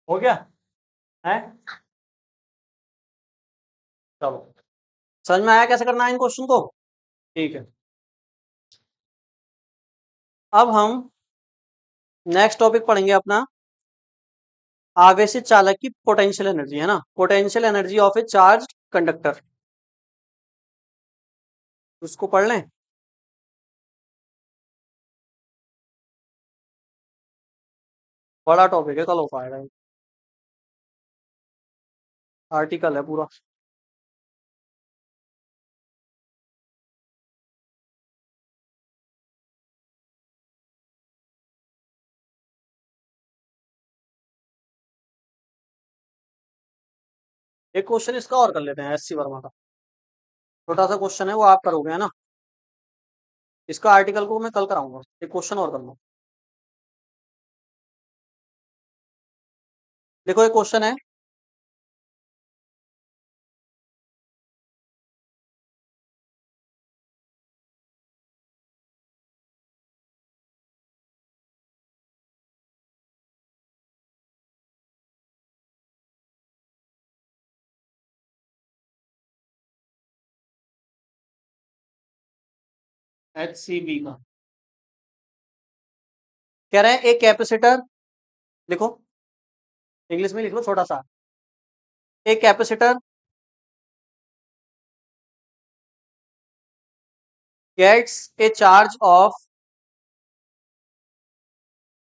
हो गया है। चलो, समझ में आया कैसे करना है इन क्वेश्चन को? ठीक है। अब हम नेक्स्ट टॉपिक पढ़ेंगे अपना आवेशित चालक की पोटेंशियल एनर्जी, है ना, potential energy of A charge conductor. उसको पढ़ लें। बड़ा टॉपिक है, कल हो पाएगा। आर्टिकल है पूरा। एक क्वेश्चन इसका और कर लेते हैं, एससी वर्मा का। छोटा सा क्वेश्चन है, वो आप करोगे, है ना। इसका आर्टिकल को मैं कल कराऊंगा। एक क्वेश्चन और कर लो। देखो, एक क्वेश्चन है। HCB का कह रहे हैं एक कैपेसिटर। लिखो, इंग्लिश में लिख लो छोटा सा। एक capacitor gets a charge of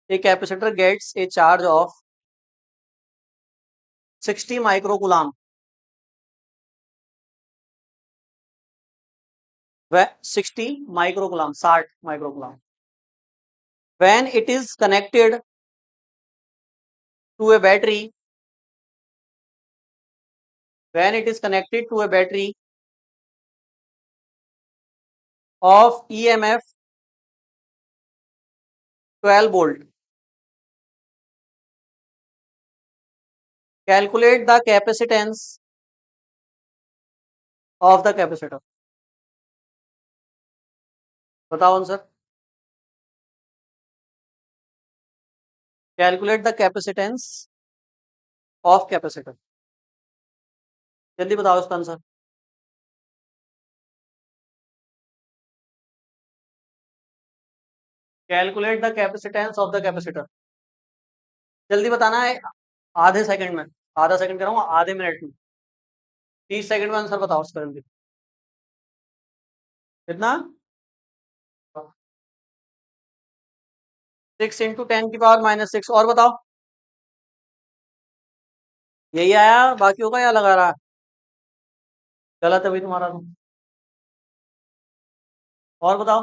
a capacitor gets a charge of 60 microcoulomb, वह 60 microcoulomb, 60 microcoulomb, when it is connected to a battery, when it is connected to a battery of EMF 12 volt, calculate the capacitance of the capacitor। बताओ answer. Calculate the capacitance of capacitor. जल्दी बताओ इसका answer. Calculate the capacitance of the capacitor. जल्दी बताना है, आधे सेकंड में। आधा सेकंड कराऊंगा, आधे मिनट में। 30 सेकंड में आंसर बताओ इसका जल्दी। कितना? 6 × 10⁻⁶। और बताओ। यही आया, बाकियों का या लगा रहा? गलत है भाई तुम्हारा तो। और बताओ।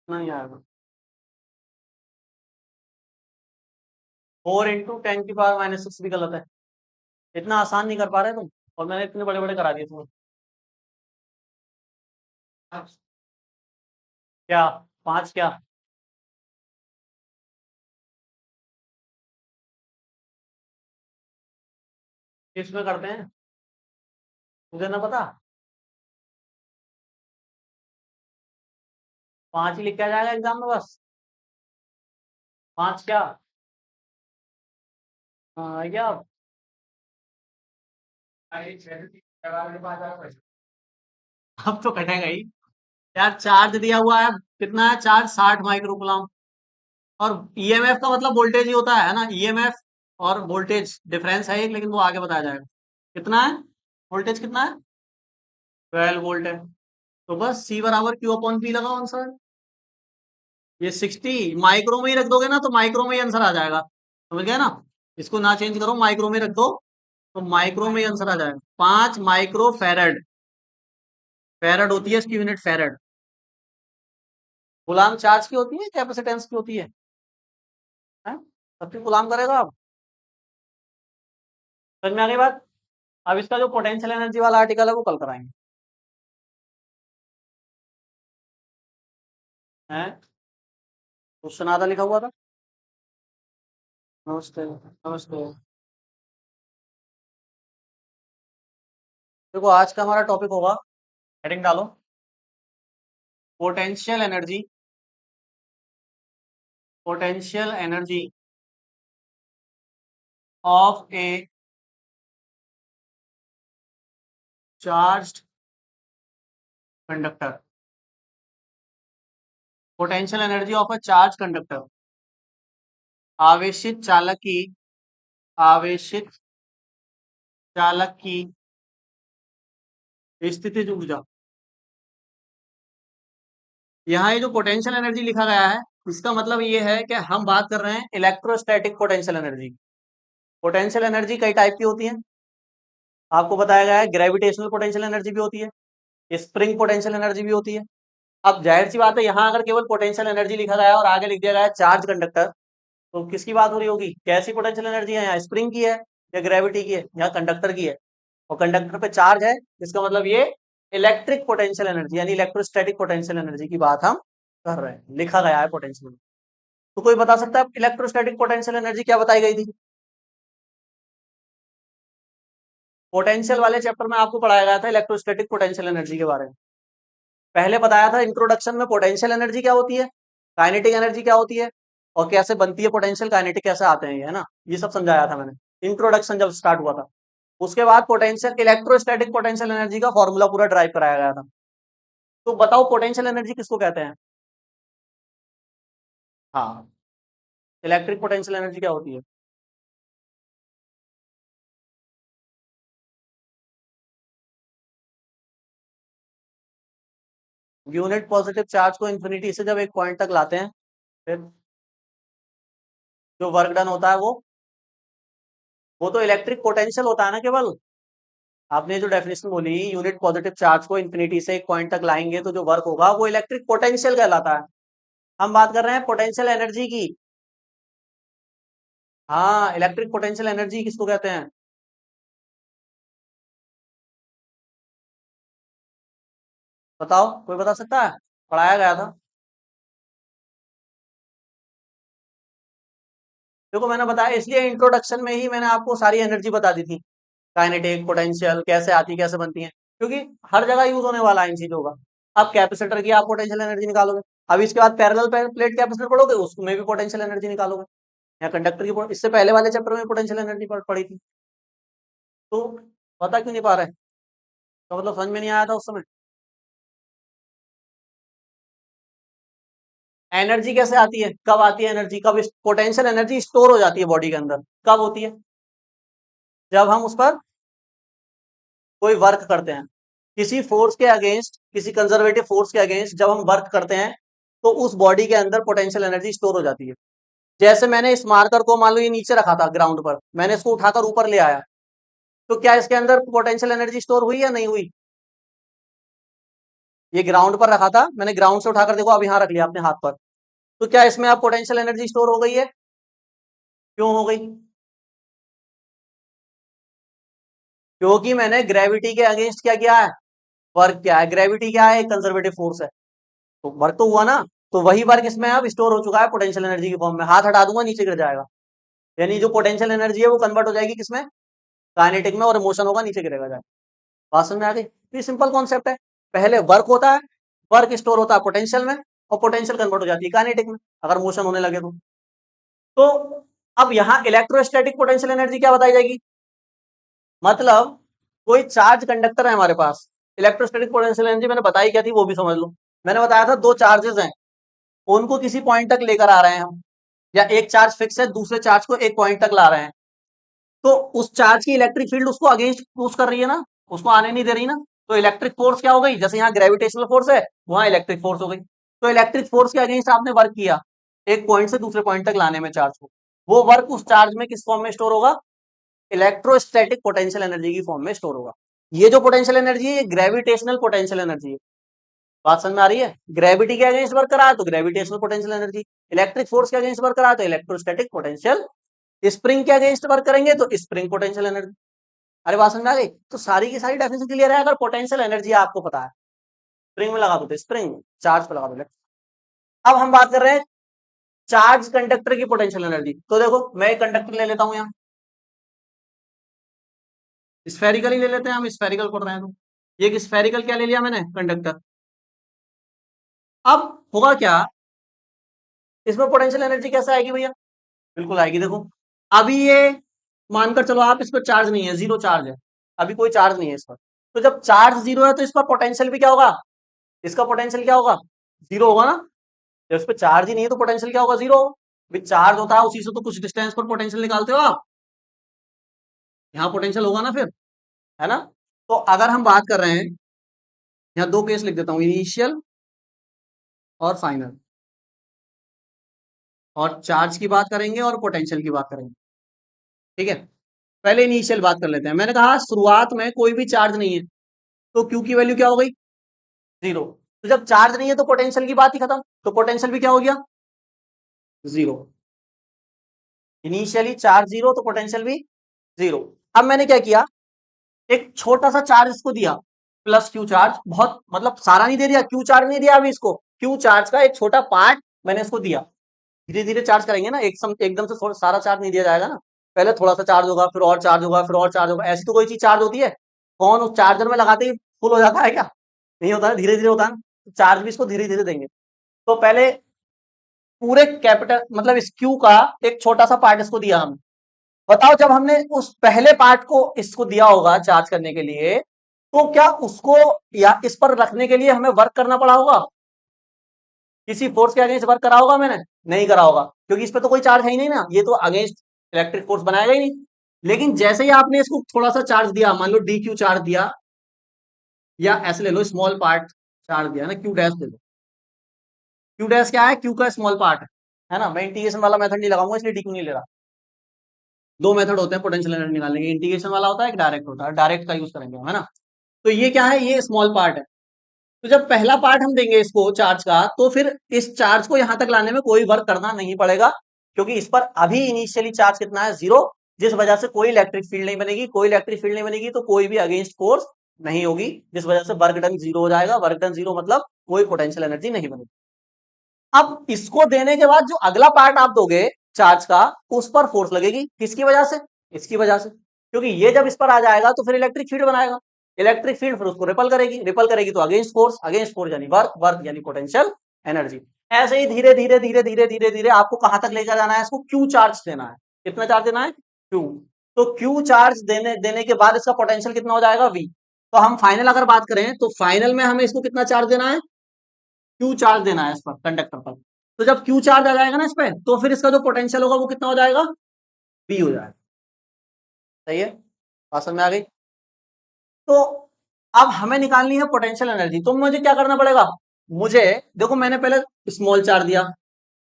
नहीं आएगा। 4 × 10⁻⁶ भी गलत है। इतना आसान नहीं कर पा रहे तुम, और मैंने इतने बड़े बड़े करा दिए तुम्हें। क्या? 5 क्या? किसमें करते हैं? मुझे ना पता। 5 ही लिख के आ जाएगा एग्जाम में बस। 5 क्या? हाँ, या अब तो कटेगा ही। यार, चार्ज दिया हुआ है। कितना है चार्ज? 60 माइक्रोकुलाम। और ईएमएफ का मतलब वोल्टेज ही होता है ना, ईएमएफ और वोल्टेज डिफरेंस है एक, लेकिन वो आगे बताया जाएगा। कितना है वोल्टेज? कितना है? 12 वोल्ट है। तो बस सी बराबर क्यू अपॉन पी लगाओ आंसर। ये 60 माइक्रो में ही रख दोगे ना, तो माइक्रो में ही आंसर आ जाएगा। समझ गया ना? इसको ना चेंज करो, माइक्रो में रख दो, तो माइक्रो में ही आंसर आ जाएगा। 5 माइक्रो फेरड। फेरड होती है इसकी यूनिट, फेरड। गुलाम चार्ज की होती है, कैपेसिटेंस की होती है? हैं? सबकी गुलाम करेगा अब। समझ में आ गई बात? अब इसका जो पोटेंशियल एनर्जी वाला आर्टिकल है वो कल कराएंगे। हैं? क्वेश्चन आधा लिखा हुआ था। नमस्ते। नमस्ते। देखो, आज का हमारा टॉपिक होगा, हेडिंग डालो, potential energy. Potential energy of A charged conductor, potential energy of a charge conductor, आवेशित चालक की, आवेशित चालक की स्थितिज ऊर्जा। यहाँ ये जो पोटेंशियल एनर्जी लिखा गया है, इसका मतलब ये है कि हम बात कर रहे हैं electrostatic potential energy. Potential energy कई टाइप की होती है, आपको बताया गया है। ग्रेविटेशनल पोटेंशियल एनर्जी भी होती है, स्प्रिंग पोटेंशियल एनर्जी भी होती है। अब जाहिर सी बात है, यहाँ अगर केवल पोटेंशियल एनर्जी लिखा गया है और आगे लिख दिया गया है चार्ज कंडक्टर, तो किसकी बात हो रही होगी? कैसी पोटेंशियल एनर्जी है? यहाँ स्प्रिंग की है या ग्रेविटी की है या कंडक्टर की है? और कंडक्टर पे चार्ज है, इसका मतलब ये इलेक्ट्रिक पोटेंशियल एनर्जी यानी इलेक्ट्रोस्टैटिक पोटेंशियल एनर्जी की बात हम कर रहे हैं। लिखा गया है पोटेंशियल। तो कोई बता सकता है इलेक्ट्रोस्टैटिक पोटेंशियल एनर्जी क्या बताई गई थी? पोटेंशियल वाले चैप्टर में आपको पढ़ाया गया था इलेक्ट्रोस्टैटिक पोटेंशियल एनर्जी के बारे में। पहले बताया था इंट्रोडक्शन में पोटेंशियल एनर्जी क्या होती है, काइनेटिक एनर्जी क्या होती है, और कैसे बनती है पोटेंशियल, काइनेटिक कैसे आते हैं, ये है ना, ये सब समझाया था मैंने इंट्रोडक्शन जब स्टार्ट हुआ था। उसके बाद पोटेंशियल इलेक्ट्रोस्टैटिक पोटेंशियल एनर्जी का फॉर्मूला पूरा ड्राइव कराया गया था। तो बताओ पोटेंशियल एनर्जी किसको कहते हैं? हाँ, इलेक्ट्रिक पोटेंशियल एनर्जी क्या होती है? यूनिट पॉजिटिव चार्ज को इन्फिनिटी से जब एक पॉइंट तक लाते हैं, फिर जो वर्क डन होता है वो तो इलेक्ट्रिक पोटेंशियल होता है ना केवल। आपने जो डेफिनेशन बोली, यूनिट पॉजिटिव चार्ज को इन्फिनिटी से एक पॉइंट तक लाएंगे तो जो वर्क होगा वो इलेक्ट्रिक पोटेंशियल कहलाता है। हम बात कर रहे हैं पोटेंशियल एनर्जी की। हाँ, इलेक्ट्रिक पोटेंशियल एनर्जी किसको कहते हैं? बताओ, कोई बता सकता है? पढ़ाया गया था। देखो मैंने बताया, इसलिए इंट्रोडक्शन में ही मैंने आपको सारी एनर्जी बता दी थी, काइनेटिक पोटेंशियल कैसे आती कैसे बनती है, क्योंकि हर जगह यूज होने वाला है इन चीजों का। अब कैपेसिटर की आप पोटेंशियल एनर्जी निकालोगे, अब इसके बाद पैरेलल प्लेट कैपेसिटर पढ़ोगे, उसमें भी पोटेंशियल एनर्जी निकालोगे। या कंडक्टर की इससे पहले वाले चैप्टर में पोटेंशियल एनर्जी पढ़ी थी। तो पता क्यों नहीं पा रहे? तो मतलब समझ में नहीं आया था उस समय। एनर्जी कैसे आती है, कब आती है एनर्जी, कब पोटेंशियल एनर्जी स्टोर हो जाती है बॉडी के अंदर, कब होती है? जब हम उस पर कोई वर्क करते हैं, किसी फोर्स के अगेंस्ट, किसी कंजर्वेटिव फोर्स के अगेंस्ट जब हम वर्क करते हैं, तो उस बॉडी के अंदर पोटेंशियल एनर्जी स्टोर हो जाती है। जैसे मैंने इस मार्कर को मान लो ये नीचे रखा था ग्राउंड पर, मैंने इसको उठाकर ऊपर ले आया, तो क्या इसके अंदर पोटेंशियल एनर्जी स्टोर हुई या नहीं हुई? ये ग्राउंड पर रखा था, मैंने ग्राउंड से उठाकर देखो अब यहाँ रख लिया अपने हाथ पर, तो क्या इसमें अब पोटेंशियल एनर्जी स्टोर हो गई है? क्यों हो गई? क्योंकि मैंने ग्रेविटी के अगेंस्ट क्या किया है, वर्क किया है। ग्रेविटी क्या है? एक कंजर्वेटिव फोर्स है, तो वर्क तो हुआ ना। तो वही वर्क इसमें अब स्टोर हो चुका है पोटेंशियल एनर्जी की फॉर्म में। हाथ हटा दूंगा नीचे गिर जाएगा, यानी जो पोटेंशियल एनर्जी है वो कन्वर्ट हो जाएगी किसमें? काइनेटिक में, और मोशन होगा, नीचे गिरेगा जाए। बात समझ में आ गई? तो ये सिंपल कॉन्सेप्ट है। पहले वर्क होता है, वर्क स्टोर होता है पोटेंशियल में, और पोटेंशियल कन्वर्ट हो जाती है काइनेटिक में अगर मोशन होने लगे तो अब यहाँ इलेक्ट्रोस्टैटिक पोटेंशियल एनर्जी क्या बताई जाएगी? मतलब कोई चार्ज कंडक्टर है हमारे पास, इलेक्ट्रोस्टैटिक पोटेंशियल एनर्जी मैंने बताई क्या थी वो भी समझ लो। मैंने बताया था दो चार्जेस हैं, उनको किसी पॉइंट तक लेकर आ रहे हैं हम, या एक चार्ज फिक्स है, दूसरे चार्ज को एक पॉइंट तक ला रहे हैं, तो उस चार्ज की इलेक्ट्रिक फील्ड उसको अगेंस्ट पुश कर रही है ना, उसको आने नहीं दे रही ना। तो इलेक्ट्रिक फोर्स क्या हो गई? जैसे यहाँ ग्रेविटेशनल फोर्स है, वहां इलेक्ट्रिक फोर्स हो गई। तो इलेक्ट्रिक फोर्स के अगेंस्ट आपने वर्क किया, एक पॉइंट से दूसरे पॉइंट तक लाने में चार्ज को, वो वर्क उस चार्ज में किस फॉर्म में स्टोर होगा? इलेक्ट्रोस्टैटिक पोटेंशियल एनर्जी की फॉर्म में स्टोर होगा। ये जो पोटेंशियल एनर्जी है, ये ग्रेविटेशनल पोटेंशियल एनर्जी है। बात समझ में आ रही है? ग्रेविटी के अगेंस्ट वर्क करा है तो gravitational potential energy, electric force के अगेंस्ट वर्क करा है तो इलेक्ट्रोस्टैटिक पोटेंशियल, स्प्रिंग के अगेंस्ट वर्क करेंगे तो स्प्रिंग पोटेंशियल एनर्जी। अरे बात समझ में आ गई? तो सारी की सारी डेफिनेशन क्लियर है। अगर पोटेंशियल एनर्जी आपको पता है, स्प्रिंग में लगा दो तो स्प्रिंग, चार्ज पे लगा दो। अब हम बात कर रहे हैं चार्ज कंडक्टर की पोटेंशियल एनर्जी। तो देखो मैं एक कंडक्टर ले लेता हूं यहाँ, स्फेरिकल ही ले लेते हैं हम, स्फेरिकल पढ़ रहे हैं तो ये स्फेरिकल क्या ले लिया मैंने? कंडक्टर। अब होगा क्या, इसमें पोटेंशियल एनर्जी कैसे आएगी भैया? बिल्कुल आएगी। देखो अभी ये मानकर चलो आप इस पर चार्ज नहीं है, जीरो चार्ज है, अभी कोई चार्ज नहीं है इस पर। तो जब चार्ज जीरो है तो इस पर पोटेंशियल भी क्या होगा, इसका पोटेंशियल क्या होगा, जीरो होगा ना। जब इस पर चार्ज ही नहीं है तो पोटेंशियल क्या होगा, जीरो। विद चार्ज होता है उसी से तो कुछ डिस्टेंस पर पोटेंशियल निकालते हो आप, यहाँ पोटेंशियल होगा ना फिर, है ना। तो अगर हम बात कर रहे हैं, यहाँ दो केस लिख देता हूँ, इनिशियल और फाइनल, और चार्ज की बात करेंगे और पोटेंशियल की बात करेंगे, ठीक है। पहले इनिशियल बात कर लेते हैं। मैंने कहा शुरुआत में कोई भी चार्ज नहीं है, तो क्यू की वैल्यू क्या हो गई, जीरो। तो जब चार्ज नहीं है तो पोटेंशियल की बात ही खत्म, तो पोटेंशियल भी क्या हो गया, जीरो। इनिशियली चार्ज जीरो तो पोटेंशियल भी जीरो। अब मैंने क्या किया, एक छोटा सा चार्ज इसको दिया, प्लस क्यू चार्ज, बहुत मतलब सारा नहीं दे दिया, क्यू चार्ज नहीं दिया अभी इसको, क्यू चार्ज का एक छोटा पार्ट मैंने इसको दिया। धीरे धीरे चार्ज करेंगे ना, एकदम से सारा चार्ज नहीं दिया जाएगा ना, पहले थोड़ा सा चार्ज होगा, फिर और चार्ज होगा, फिर और चार्ज होगा, ऐसी तो कोई चीज चार्ज होती है, फोन उस चार्जर में लगाते ही फुल हो जाता है क्या, नहीं होता है, धीरे धीरे होता है ना। चार्ज भी इसको धीरे धीरे देंगे। तो पहले पूरे कैपिटल मतलब इस क्यू का एक छोटा सा पार्ट इसको दिया हम। बताओ जब हमने उस पहले पार्ट को इसको दिया होगा चार्ज करने के लिए, तो क्या उसको या इस पर रखने के लिए हमें वर्क करना पड़ा होगा, किसी फोर्स के अगेंस्ट वर्क करा होगा मैंने, नहीं करा होगा, क्योंकि इस पे तो कोई चार्ज है ही नहीं ना, ये तो अगेंस्ट इलेक्ट्रिक फोर्स बनाएगा ही नहीं। लेकिन जैसे ही आपने इसको थोड़ा सा चार्ज दिया, मान लो डी क्यू चार्ज दिया, या ऐसे ले लो स्मॉल पार्ट चार्ज दिया ना, क्यू डैश दे दो। क्यू डैश क्या है, क्यू का स्मॉल पार्ट है ना। मैं इंटीग्रेशन वाला मेथड नहीं लगाऊंगा इसलिए डी क्यू नहीं ले रहा। दो मेथड होते हैं पोटेंशियल एनर्जी निकालने के, इंटीग्रेशन वाला होता है, एक डायरेक्ट होता है, डायरेक्ट का यूज करेंगे हम, है ना। तो ये क्या है, ये स्मॉल पार्ट है। तो जब पहला पार्ट हम देंगे इसको चार्ज का, तो फिर इस चार्ज को यहां तक लाने में कोई वर्क करना नहीं पड़ेगा, क्योंकि इस पर अभी इनिशियली चार्ज कितना है, जीरो। जिस वजह से कोई इलेक्ट्रिक फील्ड नहीं बनेगी, कोई इलेक्ट्रिक फील्ड नहीं बनेगी तो कोई भी अगेंस्ट फोर्स नहीं होगी, जिस वजह से वर्क डन जीरो हो जाएगा। वर्क डन जीरो मतलब कोई पोटेंशियल एनर्जी नहीं बनेगी। अब इसको देने के बाद जो अगला पार्ट आप दोगे चार्ज का, उस पर फोर्स लगेगी, किसकी वजह से, इसकी वजह से, क्योंकि ये जब इस पर आ जाएगा तो फिर इलेक्ट्रिक फील्ड बनाएगा, इलेक्ट्रिक फील्ड फिर उसको रिपल करेगी, रिपल करेगी तो अगेंस्ट फोर्स, अगेंस्ट फोर्स यानी वर्क, वर्क यानी पोटेंशियल एनर्जी। ऐसे ही धीरे धीरे धीरे धीरे धीरे धीरे आपको कहां तक लेकर जाना है, इसको क्यू चार्ज देना है। कितना चार्ज देना है, क्यू। तो क्यू चार्ज देने देने के बाद इसका पोटेंशियल कितना हो जाएगा, वी। तो हम फाइनल अगर बात करें तो फाइनल में हमें इसको कितना चार्ज देना है, क्यू चार्ज देना है इस पर, कंडक्टर पर। तो जब क्यू चार्ज आ जाएगा ना इस पे, तो फिर इसका जो पोटेंशियल होगा वो कितना हो जाएगा, बी हो जाएगा। सही है, बात समझ में आ गई। तो अब हमें निकालनी है पोटेंशियल एनर्जी, तो मुझे क्या करना पड़ेगा, मुझे देखो मैंने पहले स्मॉल चार्ज दिया,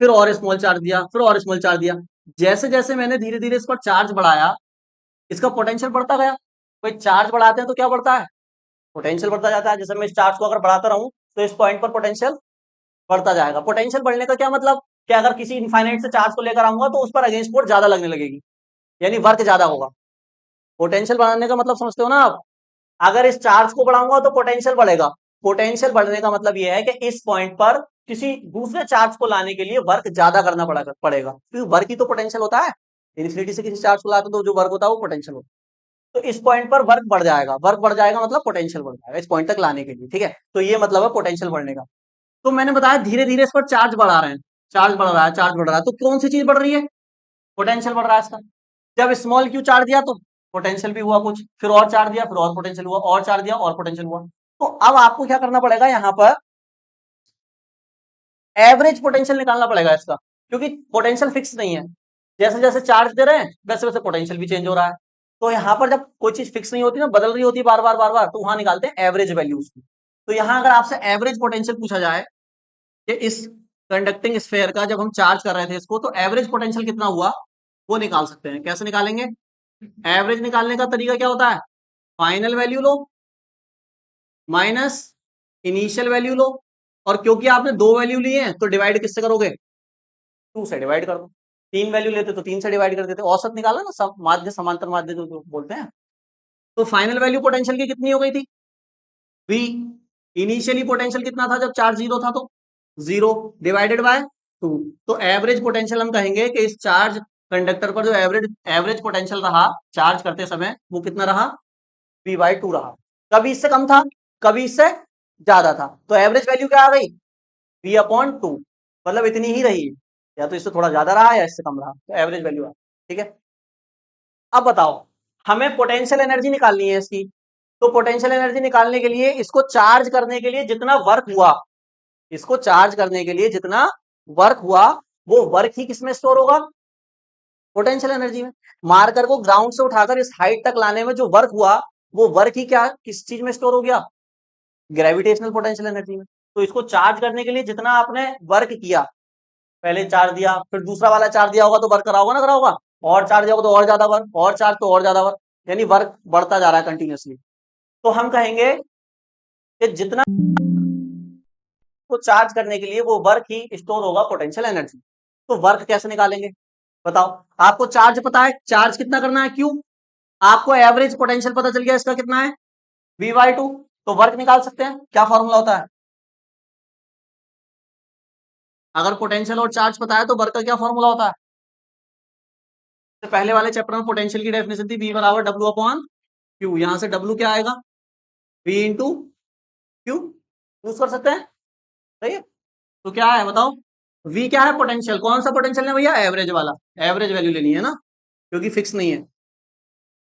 फिर और स्मॉल चार्ज दिया, फिर और स्मॉल चार्ज दिया। जैसे जैसे मैंने धीरे धीरे इस पर चार्ज बढ़ाया, इसका पोटेंशियल बढ़ता गया। भाई चार्ज बढ़ाते हैं तो क्या बढ़ता है, पोटेंशियल बढ़ता जाता है। जैसे मैं इस चार्ज को अगर बढ़ाता रहूं तो इस पॉइंट पर पोटेंशियल बढ़ता जाएगा। पोटेंशियल बढ़ने का क्या मतलब, कि अगर किसी इनफाइनाइट से चार्ज को लेकर आऊंगा तो उस पर अगेंस्ट फोर्स ज्यादा लगने लगेगी, यानी वर्क ज्यादा होगा। पोटेंशियल बढ़ाने का मतलब समझते हो ना आप, अगर इस चार्ज को बढ़ाऊंगा तो पोटेंशियल बढ़ेगा। पोटेंशियल बढ़ने का मतलब यह है कि इस पॉइंट पर किसी दूसरे चार्ज को लाने के लिए वर्क ज्यादा करना पड़ेगा, क्योंकि वर्क ही तो पोटेंशियल होता है। इन्फिनिटी से किसी चार्ज को लाते तो जो वर्क होता है वो पोटेंशियल होता है। तो इस पॉइंट पर वर्क बढ़ जाएगा, वर्क बढ़ जाएगा मतलब पोटेंशियल बढ़ जाएगा इस पॉइंट तक लाने के लिए, ठीक है। तो ये मतलब है पोटेंशियल बढ़ने का। तो मैंने बताया धीरे धीरे इस पर चार्ज बढ़ा रहे हैं, चार्ज बढ़ रहा है, चार्ज बढ़ रहा है, तो कौन सी चीज बढ़ रही है, पोटेंशियल बढ़ रहा है इसका। जब स्मॉल क्यू चार्ज दिया तो पोटेंशियल भी हुआ कुछ, फिर और चार्ज दिया, फिर और पोटेंशियल हुआ, और चार्ज दिया और पोटेंशियल हुआ। तो अब आपको क्या करना पड़ेगा, यहां पर एवरेज पोटेंशियल निकालना पड़ेगा इसका, क्योंकि पोटेंशियल फिक्स नहीं है। जैसे जैसे चार्ज दे रहे हैं वैसे वैसे पोटेंशियल भी चेंज हो रहा है। तो यहाँ पर जब कोई चीज फिक्स नहीं होती ना, बदल रही होती है बार बार, तो वहां निकालते हैं एवरेज वैल्यूज की। तो यहाँ अगर आपसे एवरेज पोटेंशियल पूछा जाए कि इस कंडक्टिंग स्फेयर का जब हम चार्ज कर रहे थे इसको, तो एवरेज पोटेंशियल कितना हुआ, वो निकाल सकते हैं। कैसे निकालेंगे, एवरेज निकालने का तरीका क्या होता है, फाइनल वैल्यू लो माइनस इनिशियल वैल्यू लो, और क्योंकि आपने दो वैल्यू लिए हैं तो डिवाइड किससे करोगे, टू से डिवाइड कर दो। तीन वैल्यू लेते तो तीन से डिवाइड कर देते, औसत निकाला ना, सब माध्य समांतर माध्य जो बोलते हैं। तो फाइनल वैल्यू पोटेंशियल की कितनी हो गई थी, वी। इनिशियली पोटेंशियल कितना था जब चार्ज जीरो था, तो जीरो डिवाइडेड बाय टू। तो एवरेज पोटेंशियल हम कहेंगे कि इस चार्ज कंडक्टर पर जो एवरेज एवरेज पोटेंशियल रहा चार्ज करते समय, वो कितना रहा, वी बाई टू रहा। कभी इससे कम था, कभी इससे ज्यादा था, तो एवरेज वैल्यू क्या आ गई, वी अपॉन टू, मतलब इतनी ही रही है, या तो इससे थोड़ा ज्यादा रहा या इससे कम रहा, तो एवरेज वैल्यू आ, ठीक है। अब बताओ, हमें पोटेंशियल एनर्जी निकालनी है इसकी। तो पोटेंशियल एनर्जी निकालने के लिए, इसको चार्ज करने के लिए जितना वर्क हुआ, इसको चार्ज करने के लिए जितना वर्क हुआ, वो वर्क ही किसमें स्टोर होगा? पोटेंशियल एनर्जी में। मार्कर को ग्राउंड से उठाकर इस हाइट तक लाने में जो वर्क हुआ, वो वर्क ही क्या किस चीज में स्टोर हो गया? ग्रेविटेशनल पोटेंशियल एनर्जी में। तो इसको चार्ज करने के लिए जितना आपने वर्क किया, पहले चार्ज दिया, फिर दूसरा वाला चार्ज दिया होगा तो वर्क करा होगा ना, करा होगा। और चार्ज दिया होगा तो और ज्यादा वर्क, और चार्ज तो और ज्यादा वर्क, यानी वर्क बढ़ता जा रहा है कंटिन्यूअसली। तो हम कहेंगे कि जितना को चार्ज करने के लिए वो वर्क ही स्टोर होगा पोटेंशियल एनर्जी। तो वर्क कैसे निकालेंगे बताओ? आपको चार्ज पता है, चार्ज कितना करना है, क्यू। आपको एवरेज पोटेंशियल पता चल गया इसका कितना है, V/2। तो वर्क निकाल सकते हैं, क्या फॉर्मूला होता है? अगर पोटेंशियल और चार्ज पता है तो वर्क का क्या फॉर्मूला होता है? तो पहले वाले चैप्टर में पोटेंशियल की डेफिनेशन थी, V बराबर W अपॉन क्यू। यहां से W क्या आएगा? V into Q. यूज कर सकते हैं, सही है। तो क्या है बताओ? V क्या है? पोटेंशियल। कौन सा पोटेंशियल है भैया? एवरेज वाला। एवरेज वैल्यू लेनी है ना, क्योंकि फिक्स नहीं है।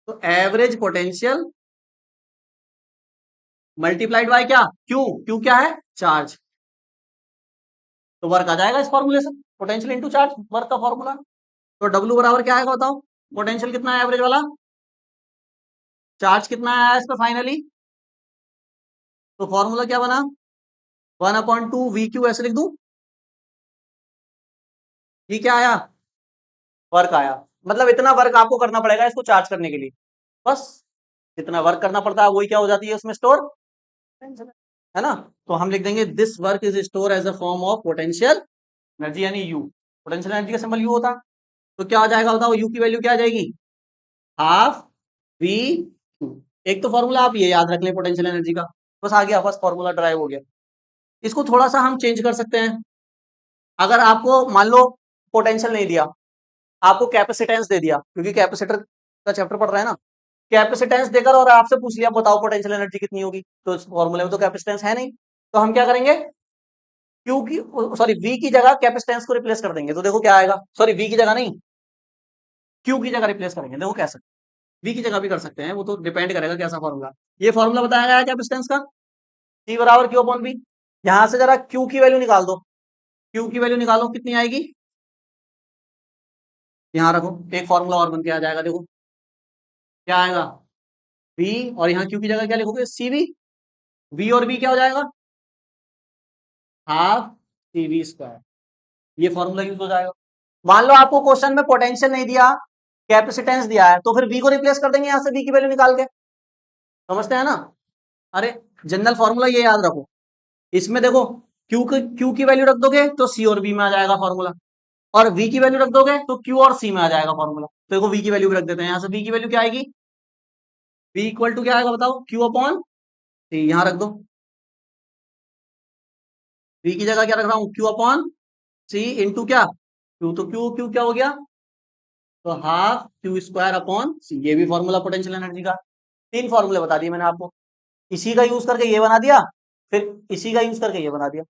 तो एवरेज पोटेंशियल मल्टीप्लाइड बाय क्या? क्यू। क्यू क्या है? चार्ज। तो वर्क आ जाएगा इस फॉर्मूले से, पोटेंशियल इंटू चार्ज, वर्क का फॉर्मूला। तो डब्ल्यू बराबर क्या आएगा बताओ? पोटेंशियल कितना है एवरेज वाला, चार्ज कितना आया इस पे फाइनली, तो फॉर्मूला क्या बना? 1/2 VQ ऐसे लिख दूं। ये क्या आया? वर्क आया। मतलब इतना वर्क आपको करना पड़ेगा इसको चार्ज करने के लिए, बस। जितना वर्क करना पड़ता है वही क्या हो जाती है उसमें स्टोर, है ना। तो हम लिख देंगे this work is store as a form of potential energy, यानी यू। पोटेंशियल एनर्जी का सिंबल यू होता है। तो क्या हो जाएगा बताओ? यू की वैल्यू क्या आ जाएगी? Half we Q. एक तो फॉर्मूला आप ये याद रख लें पोटेंशियल एनर्जी का, बस आ गया, बस फॉर्मूला ड्राइव हो गया। इसको थोड़ा सा हम चेंज कर सकते हैं। अगर आपको मान लो पोटेंशियल नहीं दिया, आपको कैपेसिटेंस दे दिया, क्योंकि कैपेसिटर का चैप्टर पढ़ रहा है ना। कैपेसिटेंस देकर और आपसे पूछ लिया बताओ पोटेंशियल एनर्जी कितनी होगी, तो इस फॉर्मूले में तो कैपेसिटेंस है नहीं। तो हम क्या करेंगे? क्यू की, सॉरी, वी की जगह कैपेसिटेंस को रिप्लेस कर देंगे। तो देखो क्या आएगा, सॉरी वी की जगह नहीं, क्यू की जगह रिप्लेस करेंगे। देखो कैसे, वी की जगह भी कर सकते हैं, वो तो डिपेंड करेगा कैसा फॉर्मूला। ये फॉर्मूला बताया गया है कैपेसिटेंस का, सी बराबर क्यू अपॉन वी। यहां से जरा क्यू की वैल्यू निकाल दो, क्यू की वैल्यू निकालो कितनी आएगी, यहां रखो, एक फॉर्मूला और बन के आ जाएगा। देखो क्या आएगा, वी, और यहाँ क्यू की जगह क्या लिखोगे? C V. वी और वी क्या हो जाएगा? Half C V square. ये फॉर्मूला यूज हो जाएगा। मान लो आपको क्वेश्चन में पोटेंशियल नहीं दिया, कैपेसिटेंस दिया है, तो फिर वी को रिप्लेस कर देंगे यहां से, वी की वैल्यू निकाल के। समझते हैं ना? अरे, जनरल फॉर्मूला ये याद रखो। इसमें देखो, क्यू की वैल्यू रख दोगे तो सी और बी में आ जाएगा फॉर्मूला, और वी की वैल्यू रख दोगे तो क्यू और सी में आ जाएगा फॉर्मूला। तो देखो वी की वैल्यू भी रख देते हैं, यहां से वी की वैल्यू क्या आएगी? वी इक्वल टू क्या आएगा बताओ? क्यू अपॉन सी। यहां रख दो, वी की जगह क्या रख रहा हूं? क्यू अपॉन सी इंटू क्या? क्यू, तो क्यू क्यू क्या हो गया? तो हाफ क्यू स्क्वायर अपॉन सी। ये भी फॉर्मूला पोटेंशियल एनर्जी का। तीन फॉर्मूले बता दिए मैंने आपको, इसी का यूज करके ये बना दिया, फिर इसी का यूज करके ये बना दिया।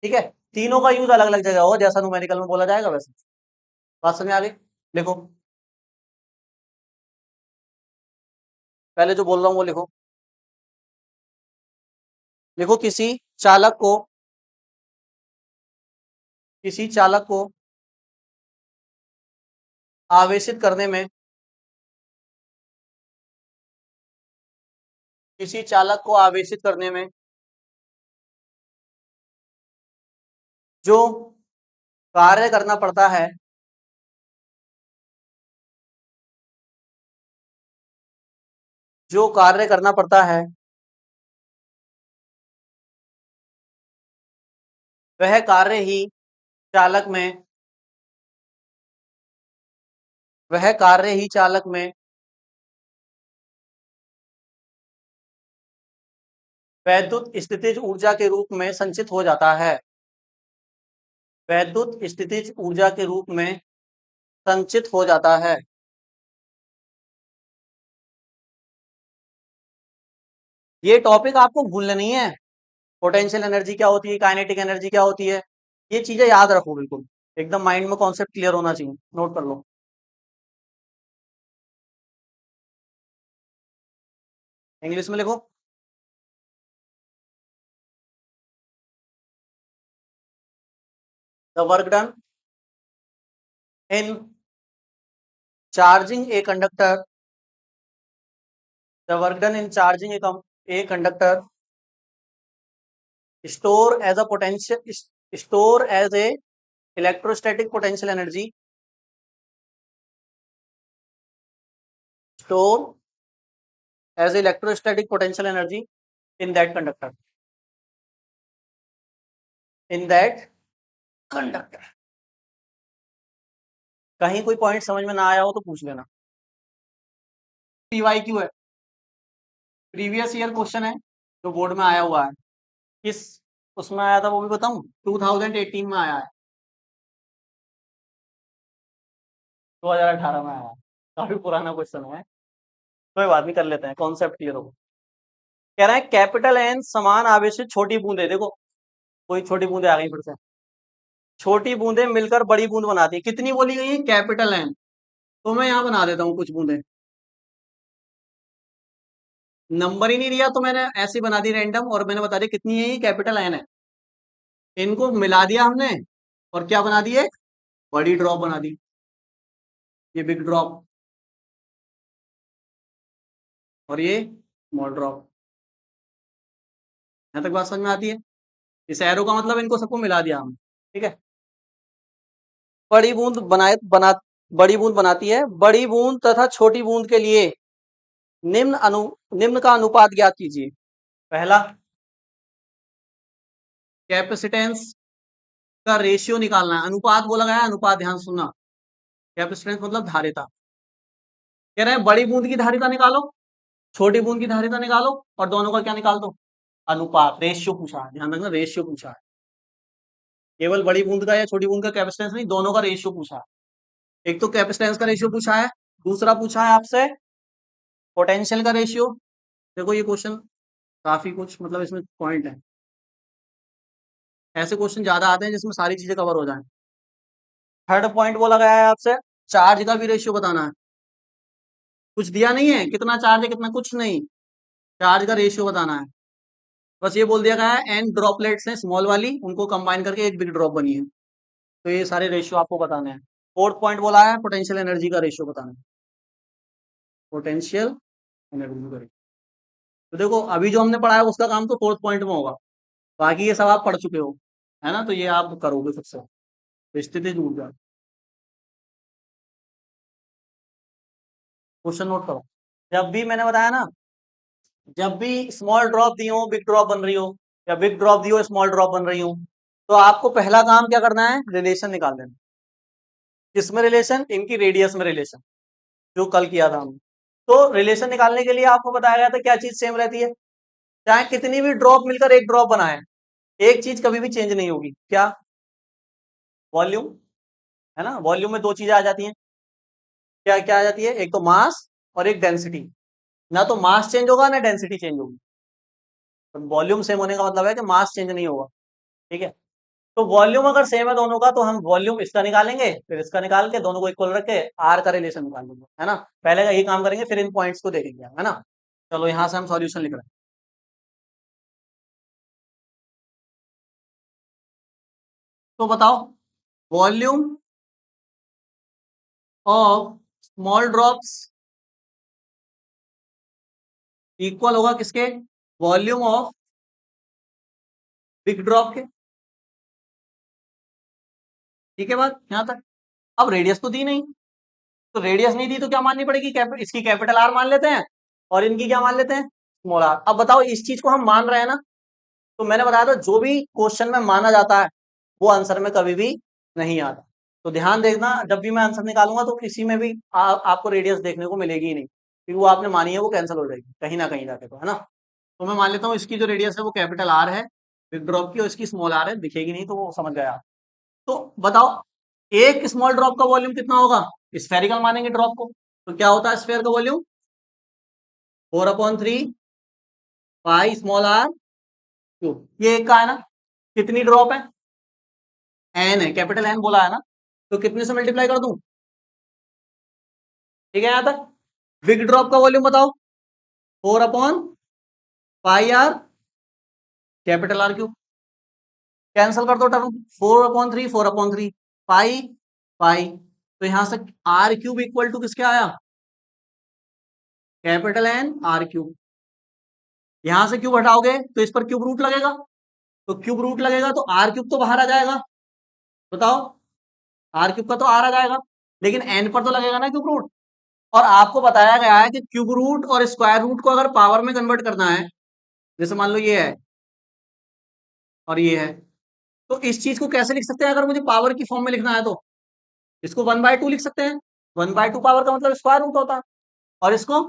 ठीक है, तीनों का यूज अलग अलग जगह हो, जैसा न्यूमेरिकल में बोला जाएगा वैसे। बात समझ आ गई? लिखो, पहले जो बोल रहा हूँ वो लिखो। लिखो, किसी चालक को आवेशित करने में, किसी चालक को आवेशित करने में जो कार्य करना पड़ता है, जो कार्य करना पड़ता है, वह कार्य ही चालक में, वह कार्य ही चालक में वैद्युत स्थितिज ऊर्जा के रूप में संचित हो जाता है। वैद्युत स्थितिज ऊर्जा के रूप में संचित हो जाता है। ये टॉपिक आपको भूलना नहीं है। पोटेंशियल एनर्जी क्या होती है, काइनेटिक एनर्जी क्या होती है, ये चीजें याद रखो बिल्कुल, एकदम माइंड में कॉन्सेप्ट क्लियर होना चाहिए, नोट कर लो। इंग्लिश में लिखो। The work done in charging a conductor, the work done in charging a conductor store as a potential, store as a electrostatic potential energy, store as electrostatic potential energy in that conductor, in that conductor. कहीं कोई पॉइंट समझ में ना आया हो तो पूछ लेना। पीवाईक्यू है, प्रीवियस ईयर क्वेश्चन है जो बोर्ड में आया हुआ है। किस उसमें आया था वो भी बताऊं? 2018 में आया है, 2018 में आया है, काफी पुराना क्वेश्चन है। कोई बात नहीं, कर लेते हैं, कॉन्सेप्ट क्लियर हो। कह रहा है कैपिटल एन समान आवेशित छोटी बूंदे, देखो कोई छोटी बूंदे आ गई फिर से, छोटी बूंदे मिलकर बड़ी बूंद बनाती है। कितनी बोली गई है? Capital N. तो मैं यहाँ बना देता हूँ कुछ बूंदे, नंबर ही नहीं दिया तो मैंने ऐसी बना दी रैंडम, और मैंने बता दिया कितनी है, ये कैपिटल एन है। इनको मिला दिया हमने और क्या बना दी? एक बड़ी ड्रॉप बना दी, ये बिग ड्रॉप, और ये स्मॉल ड्रॉप। यहां तक बात समझ में आती है? इस एरो का मतलब इनको सबको मिला दिया हमने, ठीक है। बड़ी बूंद बड़ी बूंद बनाती है। बड़ी बूंद तथा छोटी बूंद के लिए निम्न का अनुपात ज्ञात कीजिए। पहला, कैपेसिटेंस का रेशियो निकालना है। अनुपात बोला गया है, अनुपात ध्यान सुनना। कैपेसिटेंस मतलब धारिता। कह रहे हैं बड़ी बूंद की धारिता निकालो, छोटी बूंद की धारिता निकालो, और दोनों का क्या निकाल दो? अनुपात, रेशियो पूछा है, ध्यान रखना, रेशियो पूछा है। केवल बड़ी बूंद का या छोटी बूंद का कैपेसिटेंस नहीं, दोनों का रेशियो पूछा है। एक तो कैपेसिटेंस का रेशियो पूछा है, दूसरा पूछा है आपसे पोटेंशियल का रेशियो। देखो ये क्वेश्चन काफी कुछ मतलब इसमें पॉइंट है, ऐसे क्वेश्चन ज्यादा आते हैं जिसमें सारी चीजें कवर हो जाए। थर्ड पॉइंट बोला गया है आपसे चार्ज का भी रेशियो बताना है। कुछ दिया नहीं है, कितना चार्ज है कितना, कुछ नहीं, चार्ज का रेशियो बताना है। बस ये बोल दिया गया है एन ड्रॉपलेट्स हैं स्मॉल वाली, उनको कंबाइन करके एक बिग ड्रॉप बनी है। तो ये सारे रेशियो आपको बताने हैं। फोर्थ पॉइंट बोला है पोटेंशियल एनर्जी का रेशियो बताना है, पोटेंशियल एनर्जी का ratio। तो देखो अभी जो हमने पढ़ा है उसका काम तो फोर्थ पॉइंट में होगा, बाकी ये सब आप पढ़ चुके हो, है ना, तो ये आप करोगे सबसे, तो स्थिति दूर जाए। क्वेश्चन नोट करो। जब भी मैंने बताया ना, जब भी स्मॉल ड्रॉप दी हो बिग ड्रॉप बन रही हो, या बिग ड्रॉप दी हो स्मॉल ड्रॉप बन रही हो, तो आपको पहला काम क्या करना है? रिलेशन निकाल देना। किसमें रिलेशन? इनकी रेडियस में रिलेशन, जो कल किया था हमने। तो रिलेशन निकालने के लिए आपको बताया गया था क्या चीज सेम रहती है? चाहे कितनी भी ड्रॉप मिलकर एक ड्रॉप बनाए, एक चीज कभी भी चेंज नहीं होगी, क्या? वॉल्यूम, है ना। वॉल्यूम में दो चीजें आ जाती हैं, क्या क्या आ जाती है? एक तो मास और एक डेंसिटी। ना तो मास चेंज होगा ना डेंसिटी चेंज होगी। तो वॉल्यूम सेम होने का मतलब है कि मास चेंज नहीं होगा, ठीक है। तो वॉल्यूम अगर सेम है दोनों का, तो हम वॉल्यूम इसका निकालेंगे, फिर इसका निकाल के दोनों को इक्वल रख के आर का रिलेशन निकाल देंगे, है ना। पहले का यही काम करेंगे, फिर इन पॉइंट्स को देखेंगे, है ना। चलो यहां से हम सॉल्यूशन लिख रहे हैं। तो बताओ, volume of small drops equal होगा किसके? वॉल्यूम ऑफ बिग ड्रॉप के। ठीक है बात यहां तक? अब रेडियस तो दी नहीं, तो रेडियस नहीं दी तो क्या माननी पड़ेगी? इसकी कैपिटल आर मान लेते हैं, और इनकी क्या मान लेते हैं? Small R. अब बताओ इस चीज को हम मान रहे हैं ना, तो मैंने बताया था जो भी क्वेश्चन में माना जाता है वो आंसर में कभी भी नहीं आता। तो ध्यान देखना, जब भी मैं आंसर निकालूंगा तो किसी में भी आपको रेडियस देखने को मिलेगी ही नहीं, क्योंकि वो आपने मानी है वो कैंसिल हो जाएगी कहीं ना कहीं जाके, तो है ना। तो मैं मान लेता हूँ इसकी जो रेडियस है वो कैपिटल आर है बिग ड्रॉप की, और इसकी स्मॉल आर है, दिखेगी नहीं तो वो समझ गया आप। तो बताओ एक स्मॉल ड्रॉप का वॉल्यूम कितना होगा? स्फेरिकल मानेंगे ड्रॉप को, तो क्या होता है स्फेयर का volume? 4/3 pi small R cube. ये एक का है ना। कितनी ड्रॉप है? एन है, कैपिटल एन बोला है ना, तो कितने से मल्टीप्लाई कर दूं? ठीक है यहां तक? बिग ड्रॉप का वॉल्यूम बताओ। 4/πr capital R cube. Cancel कर दो टर्म, 4/3 4/3 पाई पाई, तो यहां से आर क्यूब इक्वल टू किसके आया, कैपिटल एन आर क्यूब। यहां से क्यूब हटाओगे तो इस पर क्यूब रूट लगेगा, तो क्यूब रूट लगेगा तो आर क्यूब तो बाहर आ जाएगा। बताओ, आर क्यूब का तो आर आ जाएगा, लेकिन एन पर तो लगेगा ना क्यूब रूट। और आपको बताया गया है कि क्यूब रूट और स्क्वायर रूट को अगर पावर में कन्वर्ट करना है, जैसे मान लो ये है और ये है, तो इस चीज को कैसे लिख सकते हैं, अगर मुझे पावर की फॉर्म में लिखना है तो इसको 1/2 लिख सकते हैं। 1/2 पावर का मतलब स्क्वायर रूट होता है, और इसको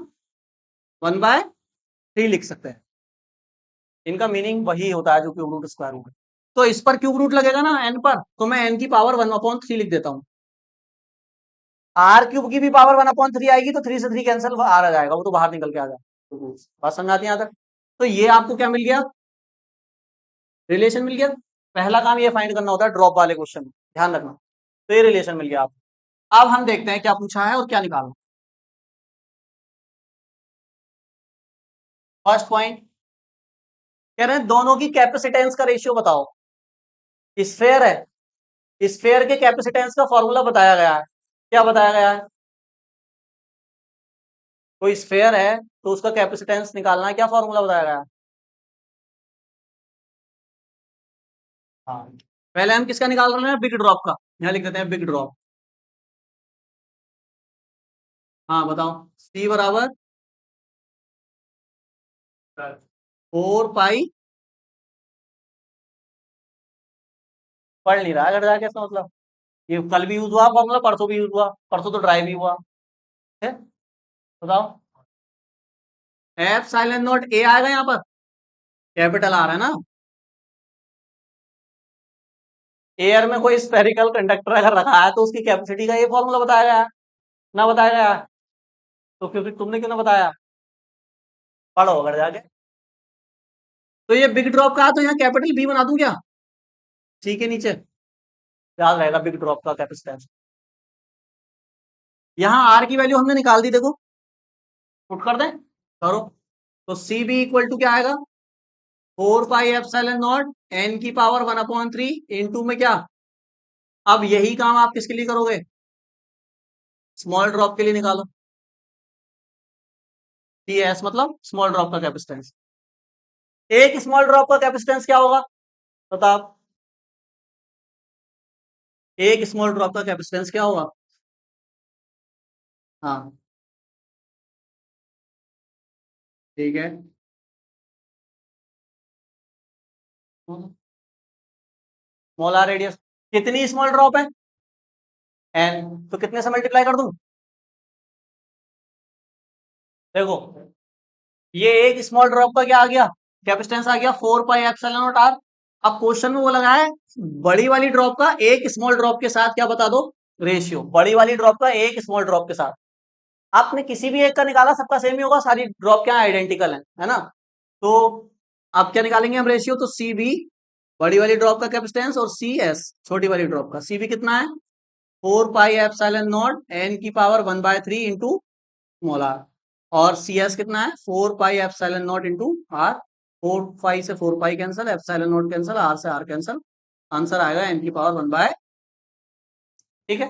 1/3 लिख सकते हैं। इनका मीनिंग वही होता है जो क्यूब रूट स्क्वायर रूट है। तो इस पर क्यूब रूट लगेगा ना एन पर, तो मैं एन की पावर 1/3 लिख देता हूं। आर क्यूब की भी पावर 1/3 आएगी तो 3 से 3 कैंसिल, आर आ जाएगा, वो तो बाहर निकल के आ जाएगा। बात समझ आती है यहां तक? तो ये आपको क्या मिल गया, रिलेशन मिल गया। पहला काम ये फाइंड करना होता है ड्रॉप वाले क्वेश्चन में, ध्यान रखना। तो ये रिलेशन मिल गया आपको। अब हम देखते हैं क्या पूछा है और क्या निकालना। फर्स्ट पॉइंट कह रहे हैं दोनों की कैपेसिटेंस का रेशियो बताओ। स्फेयर है, स्फेयर के कैपेसिटेंस का फॉर्मूला बताया गया है। क्या बताया गया है, कोई स्फेयर है तो उसका कैपेसिटेंस निकालना है, क्या फॉर्मूला बताया गया है। हाँ, पहले हम किसका निकाल रहे हैं, बिग ड्रॉप का। यहाँ लिख देते हैं बिग ड्रॉप। हाँ बताओ, सी बराबर 4 पाई, पढ़ नहीं रहा है घर जाके इसका मतलब। ये कल भी यूज हुआ फॉर्मूला, परसों भी यूज हुआ, परसों तो ड्राइव भी हुआ है। बताओ, एफ साइलेंट नोट ए आएगा यहाँ पर, कैपिटल आ रहा है ना। एयर में कोई स्फेरिकल कंडक्टर अगर रखा है तो उसकी कैपेसिटी का ये फॉर्मूला बताया गया है, ना बताया गया है? तो क्योंकि तुमने क्यों ना बताया, पढ़ो अगर जाके। तो ये बिग ड्रॉप का है, तो यहाँ कैपिटल बी बना दूं क्या, सी के नीचे, याद रहेगा बिग ड्रॉप का कैपेसिटेंस। यहाँ आर की वैल्यू हमने निकाल दी, देखो पुट कर दें, करो। तो सी बी इक्वल टू क्या आएगा, 4 पाई एप्सिलॉन नॉट एन की पावर 1/3 इंटू में क्या। अब यही काम आप किसके लिए करोगे, स्मॉल ड्रॉप के लिए निकालो। टी एस मतलब स्मॉल ड्रॉप का कैपेसिटेंस। एक स्मॉल ड्रॉप का कैपेसिटेंस क्या होगा, बताओ आप। एक स्मॉल ड्रॉप का कैपेसिटेंस क्या होगा। हाँ ठीक है, स्मॉल आर रेडियस। कितनी स्मॉल ड्रॉप है, एन, तो कितने से मल्टीप्लाई कर दूं। देखो, ये एक स्मॉल ड्रॉप का क्या आ गया, कैपेसिटेंस आ गया 4 पाई एप्सिलॉन नॉट आर। अब क्वेश्चन में वो लगा है बड़ी वाली ड्रॉप का एक स्मॉल ड्रॉप के साथ क्या बता दो, रेशियो, बड़ी वाली ड्रॉप का एक स्मॉल ड्रॉप के साथ। आपने किसी भी एक का निकाला सबका सेम ही होगा, सारी ड्रॉप क्या आइडेंटिकल है ना। तो अब क्या निकालेंगे हम रेशियो, तो सी बी बड़ी वाली ड्रॉप का कैपेसिटेंस और सी एस छोटी वाली ड्रॉप का। सी बी कितना है, 4 पाई एप्सिलॉन नॉट एन की पावर 1/3 इंटू स्मॉल आर, और सी एस कितना है 4 pi epsilon naught into R. 4 pi से 4 pi cancel, epsilon naught cancel, R से आर कैंसिल, आंसर आएगा एन की पावर 1/। ठीक है,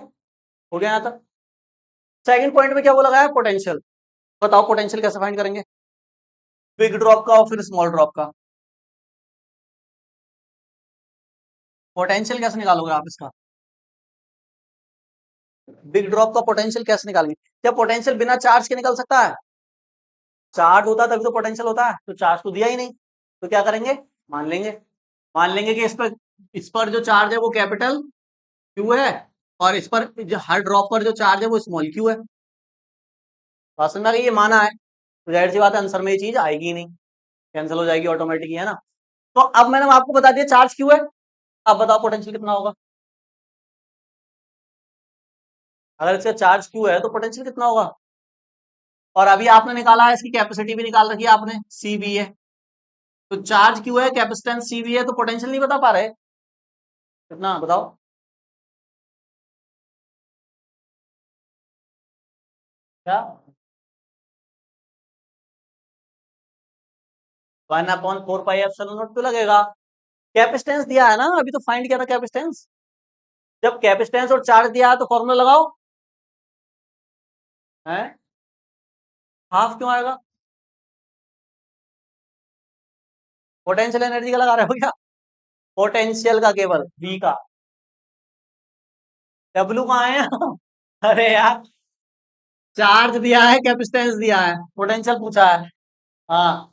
हो गया यहाँ तक। सेकंड पॉइंट में क्या वो लगाया, पोटेंशियल। बताओ पोटेंशियल कैसे फाइंड करेंगे, बिग ड्रॉप का और फिर स्मॉल ड्रॉप का। पोटेंशियल कैसे निकालोगे आप इसका, बिग ड्रॉप का पोटेंशियल कैसे निकालेंगे। क्या पोटेंशियल बिना चार्ज के निकल सकता है, चार्ज होता है तभी तो पोटेंशियल होता है, तो चार्ज तो दिया ही नहीं। तो क्या करेंगे, मान लेंगे, मान लेंगे कि इस पर जो चार्ज है वो कैपिटल क्यू है, और इस पर जो हर ड्रॉप पर जो चार्ज है वो स्मॉल क्यू है। बात समझ में आ गई, ये माना है, तो जाहिर सी बात है आंसर में ये चीज आएगी ही नहीं, कैंसिल हो जाएगी ऑटोमेटिक, है ना। तो अब मैंने आपको बता दिया चार्ज क्यू है, अब बताओ पोटेंशियल कितना होगा। अगर इसका चार्ज क्यू है तो पोटेंशियल कितना होगा। और अभी आपने निकाला है, इसकी कैपेसिटी भी निकाल रखी है आपने, सी बी है। तो चार्ज क्यू है, कैपेसिटेंस सी बी है, तो पोटेंशियल नहीं बता पा रहे, कितना बताओ। क्या, 1/4 पाई एप्सिलॉन नॉट क्यों लगेगा? कैपेसिटेंस दिया है ना, अभी तो फाइंड किया था कैपेसिटेंस। जब कैपेसिटेंस और चार्ज दिया है तो फॉर्मूला लगाओ, है हाफ क्यों आएगा? पोटेंशियल एनर्जी का लगा रहे हो क्या? पोटेंशियल का केवल V का, W कहाँ है? अरे यार, चार्ज दिया है, कैपेसिटेंस दिया है, पोटेंशियल पूछा है। हाँ,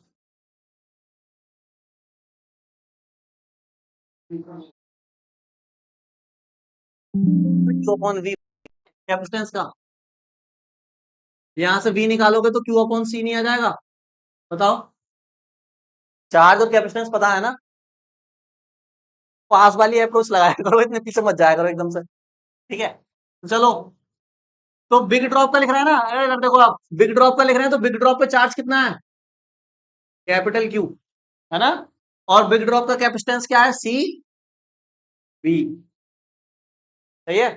Q अपॉन V कैपेसिटेंस का, यहां से V निकालोगे तो Q अपॉन C नहीं आ जाएगा? बताओ, चार्ज और कैपेसिटेंस पता है ना? पास वाली अप्रोच लगाया करो, इतने पीछे मत जाया करो एकदम से, ठीक है? तो चलो, तो बिग ड्रॉप का लिख रहे हैं ना, अरे देखो आप बिग ड्रॉप का लिख रहे हैं तो बिग ड्रॉप पे चार्ज कितना है? कैपिटल Q, है ना? और बिग ड्रॉप का कैपेसिटेंस क्या है? CV। सही है।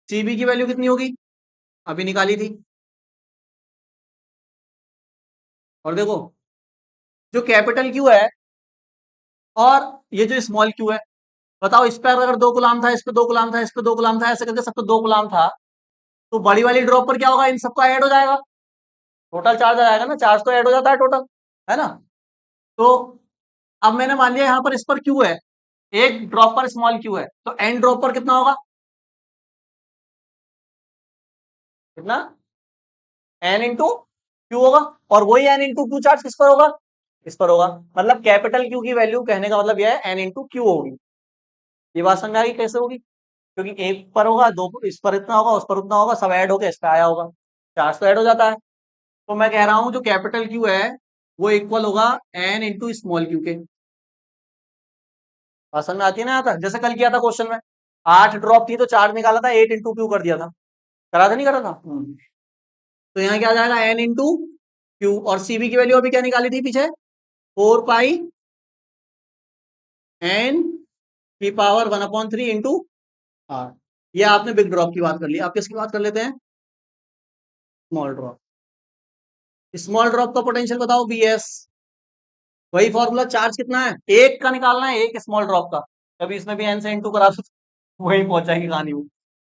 CV की वैल्यू कितनी होगी? अभी निकाली थी। और देखो, जो कैपिटल Q है और ये जो स्मॉल q है, बताओ इस पर अगर 2 गुलाम था, इस पे 2 गुलाम था, इस पे 2 गुलाम था, ऐसे करके सब पे 2 गुलाम था, तो बड़ी वाली ड्रॉप पर क्या होगा? इन सबका ऐड हो जाएगा, टोटल चार्ज आ जाएगा ना, चार्ज तो ऐड हो जाता है टोटल, है ना? तो अब मैंने मान लिया यहाँ पर इस पर क्यू है, एक ड्रॉप पर स्मॉल क्यू है, तो एन ड्रॉप पर कितना होगा? कितना? एन इंटू क्यू होगा। और वही एन इंटू क्यू चार्ज किस पर होगा? इस पर होगा। मतलब कैपिटल क्यू की वैल्यू कहने का मतलब यह है एन इंटू क्यू होगी। ये बात समझ आ गई कैसे होगी? क्योंकि एक पर होगा, दो इस पर इतना होगा, उस पर उतना होगा, सब ऐड होकर इस पे आया होगा, चार्ज तो ऐड हो जाता है। तो मैं कह रहा हूं जो कैपिटल क्यू है वो इक्वल होगा एन इंटू स्मॉल क्यू के। बात समझ में आती है ना? आता जैसे कल किया था क्वेश्चन में, 8 ड्रॉप थी तो चार्ज निकाला था, 8 इंटू क्यू कर दिया था, करा था नहीं करा था? तो यहाँ क्या आ जाएगा? एन इंटू क्यू, और सीबी की वैल्यू अभी क्या निकाली थी पीछे? 4 पाई n की पावर 1/3 इंटू आर। ये आपने बिग ड्रॉप की बात कर ली, आप किसकी बात कर लेते हैं? Small drop. स्मॉल ड्रॉप का पोटेंशियल बताओ, bs। वही फॉर्मूला, चार्ज कितना है? एक का निकालना है, एक स्मॉल ड्रॉप का। कभी इसमें भी एन से इंटू करा दो तो वही पहुंचाएगी कहानी वो,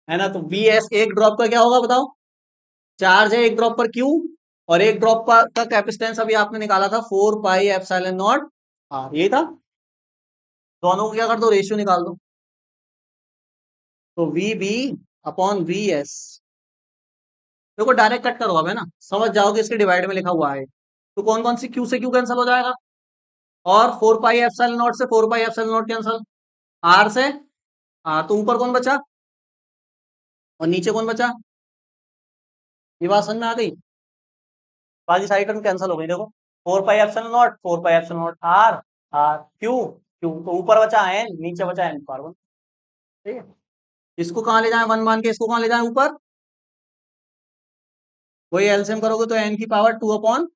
है ना? तो bs एक ड्रॉप का क्या होगा बताओ? चार्ज है एक ड्रॉप पर q, और एक ड्रॉप का कैपेसिटेंस अभी आपने निकाला था 4 पाई एप्सिलॉन नॉट आर, यही था। दोनों को क्या कर दो? रेशियो निकाल दो। तो V B upon V S, देखो डायरेक्ट कट करो अब, है ना? समझ जाओगे इसके डिवाइड में लिखा हुआ है, तो कौन कौन सी क्यू से क्यू कैंसिल हो जाएगा, और 4 पाई एप्सिलॉन नॉट से 4 pi epsilon naught cancel, R से तो ऊपर कौन बचा और नीचे कौन बचा? ये बात समझ में आ गई? बाकी सारी टर्म कैंसिल हो गई, देखो 4 pi epsilon naught, 4 pi epsilon naught R, R Q, Q तो ऊपर बचा एन, नीचे बचा एन कार्बन, ठीक है? इसको कहाँ ले जाए? वन मान के इसको कहाँ ले जाए? ऊपर। वही एलसीएम करोगे तो एन की पावर 2 अपॉन,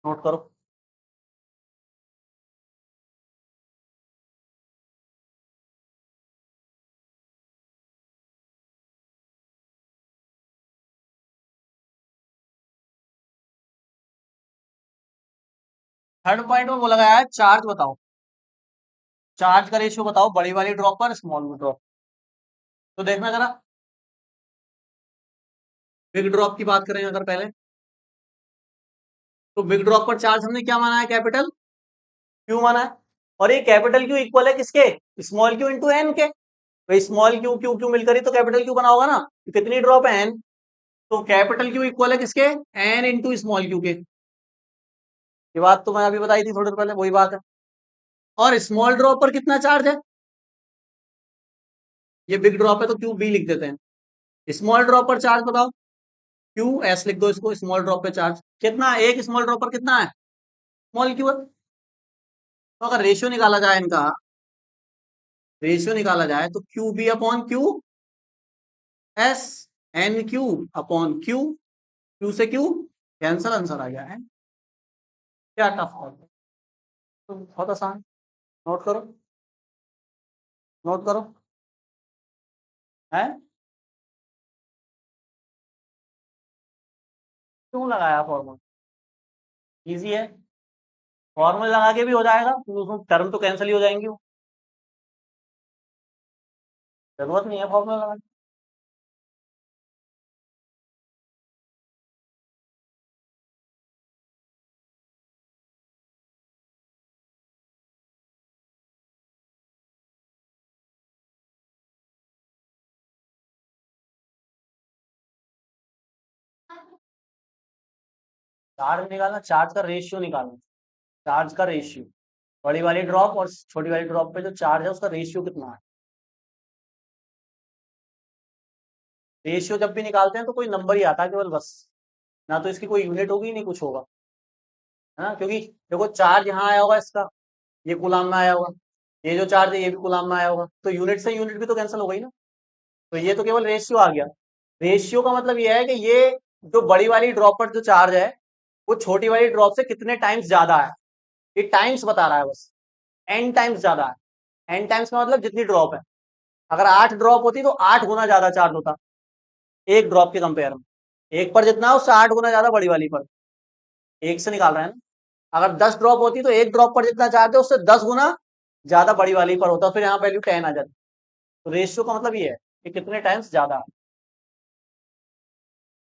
नोट करो, 3rd पॉइंट में बोला गया है चार्ज बताओ, चार्ज का रेशियो बताओ बड़ी वाली ड्रॉप पर स्मॉल ड्रॉप। तो देखना जरा, बिग ड्रॉप की बात करें अगर पहले, तो बिग ड्रॉप पर चार्ज हमने क्या माना है? कैपिटल क्यू माना है। और ये कैपिटल क्यू इक्वल है किसके? स्मॉल क्यू इंटू एन के। भाई स्मॉल क्यू क्यू क्यू मिलकर ही तो कैपिटल क्यू बना होगा ना, तो कितनी ड्रॉप है? एन। तो कैपिटल क्यू इक्वल है किसके? एन इंटू स्मॉल क्यू के। ये बात तो मैं अभी बताई थी थोड़ी देर पहले, वही बात है। और स्मॉल ड्रॉप पर कितना चार्ज है? ये बिग ड्रॉप है तो क्यू बी लिख देते हैं। स्मॉल ड्रॉप पर चार्ज बताओ, क्यू एस लिख दो इसको, स्मॉल ड्रॉप पे चार्ज कितना? एक स्मॉल ड्रॉप पर कितना है? स्मॉल क्यू है। तो अगर रेशियो निकाला जाए इनका, रेशियो निकाला जाए तो Q B upon Q S, N Q upon Q, Q से क्यू कैंसल, आंसर आ गया है। क्या टफ है? तो बहुत आसान, नोट करो, नोट करो, है? क्यों लगाया फॉर्मूला? इजी है। फॉर्मूला लगा के भी हो जाएगा, तो उसमें टर्म तो कैंसिल ही हो जाएंगी वो, जरूरत नहीं है फॉर्मूला लगाने की। चार्ज निकालना, चार्ज का रेशियो निकालना, चार्ज का रेशियो, बड़ी वाली ड्रॉप और छोटी वाली ड्रॉप पे जो चार्ज है उसका रेशियो कितना है। रेशियो जब भी निकालते हैं तो कोई नंबर ही आता है केवल बस, ना तो इसकी कोई यूनिट होगी नहीं कुछ होगा, है ना, क्योंकि देखो चार्ज यहाँ आया होगा इसका, ये कूलाम में आया होगा, ये जो चार्ज है ये भी कूलाम में आया होगा, तो यूनिट से यूनिट भी तो कैंसिल हो गई ना, तो ये तो केवल रेशियो आ गया। रेशियो का मतलब ये है कि ये जो बड़ी वाली ड्रॉप पर जो चार्ज है वो छोटी वाली ड्रॉप से कितने टाइम्स ज्यादा है, ये टाइम्स बता रहा है बस, एन टाइम्स ज्यादा है, एन टाइम्स का मतलब जितनी ड्रॉप है, अगर 8 ड्रॉप होती तो 8 गुना ज्यादा चार्ज होता एक ड्रॉप के कंपेयर में, एक पर जितना है उससे 8 गुना ज्यादा बड़ी वाली पर, एक से निकाल रहे हैं ना, अगर 10 ड्रॉप होती तो एक ड्रॉप पर जितना चार्ज है उससे 10 गुना ज्यादा बड़ी वाली पर होता, फिर यहाँ वैल्यू 10 आ जाती। तो रेशियो का मतलब ये है कि कितने टाइम्स ज्यादा।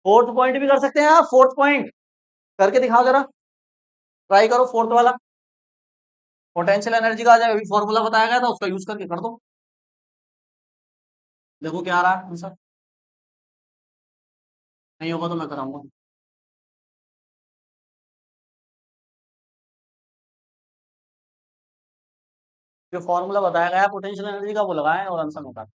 फोर्थ पॉइंट भी कर सकते हैं आप, फोर्थ पॉइंट करके दिखाओ जरा, ट्राई करो फोर्थ वाला, पोटेंशियल एनर्जी का जब अभी फॉर्मूला बताया गया था उसका यूज करके कर दो, देखो क्या आ रहा है आंसर, नहीं होगा तो मैं कराऊंगा। जो फॉर्मूला बताया गया पोटेंशियल एनर्जी का वो लगाएं और आंसर निकालें।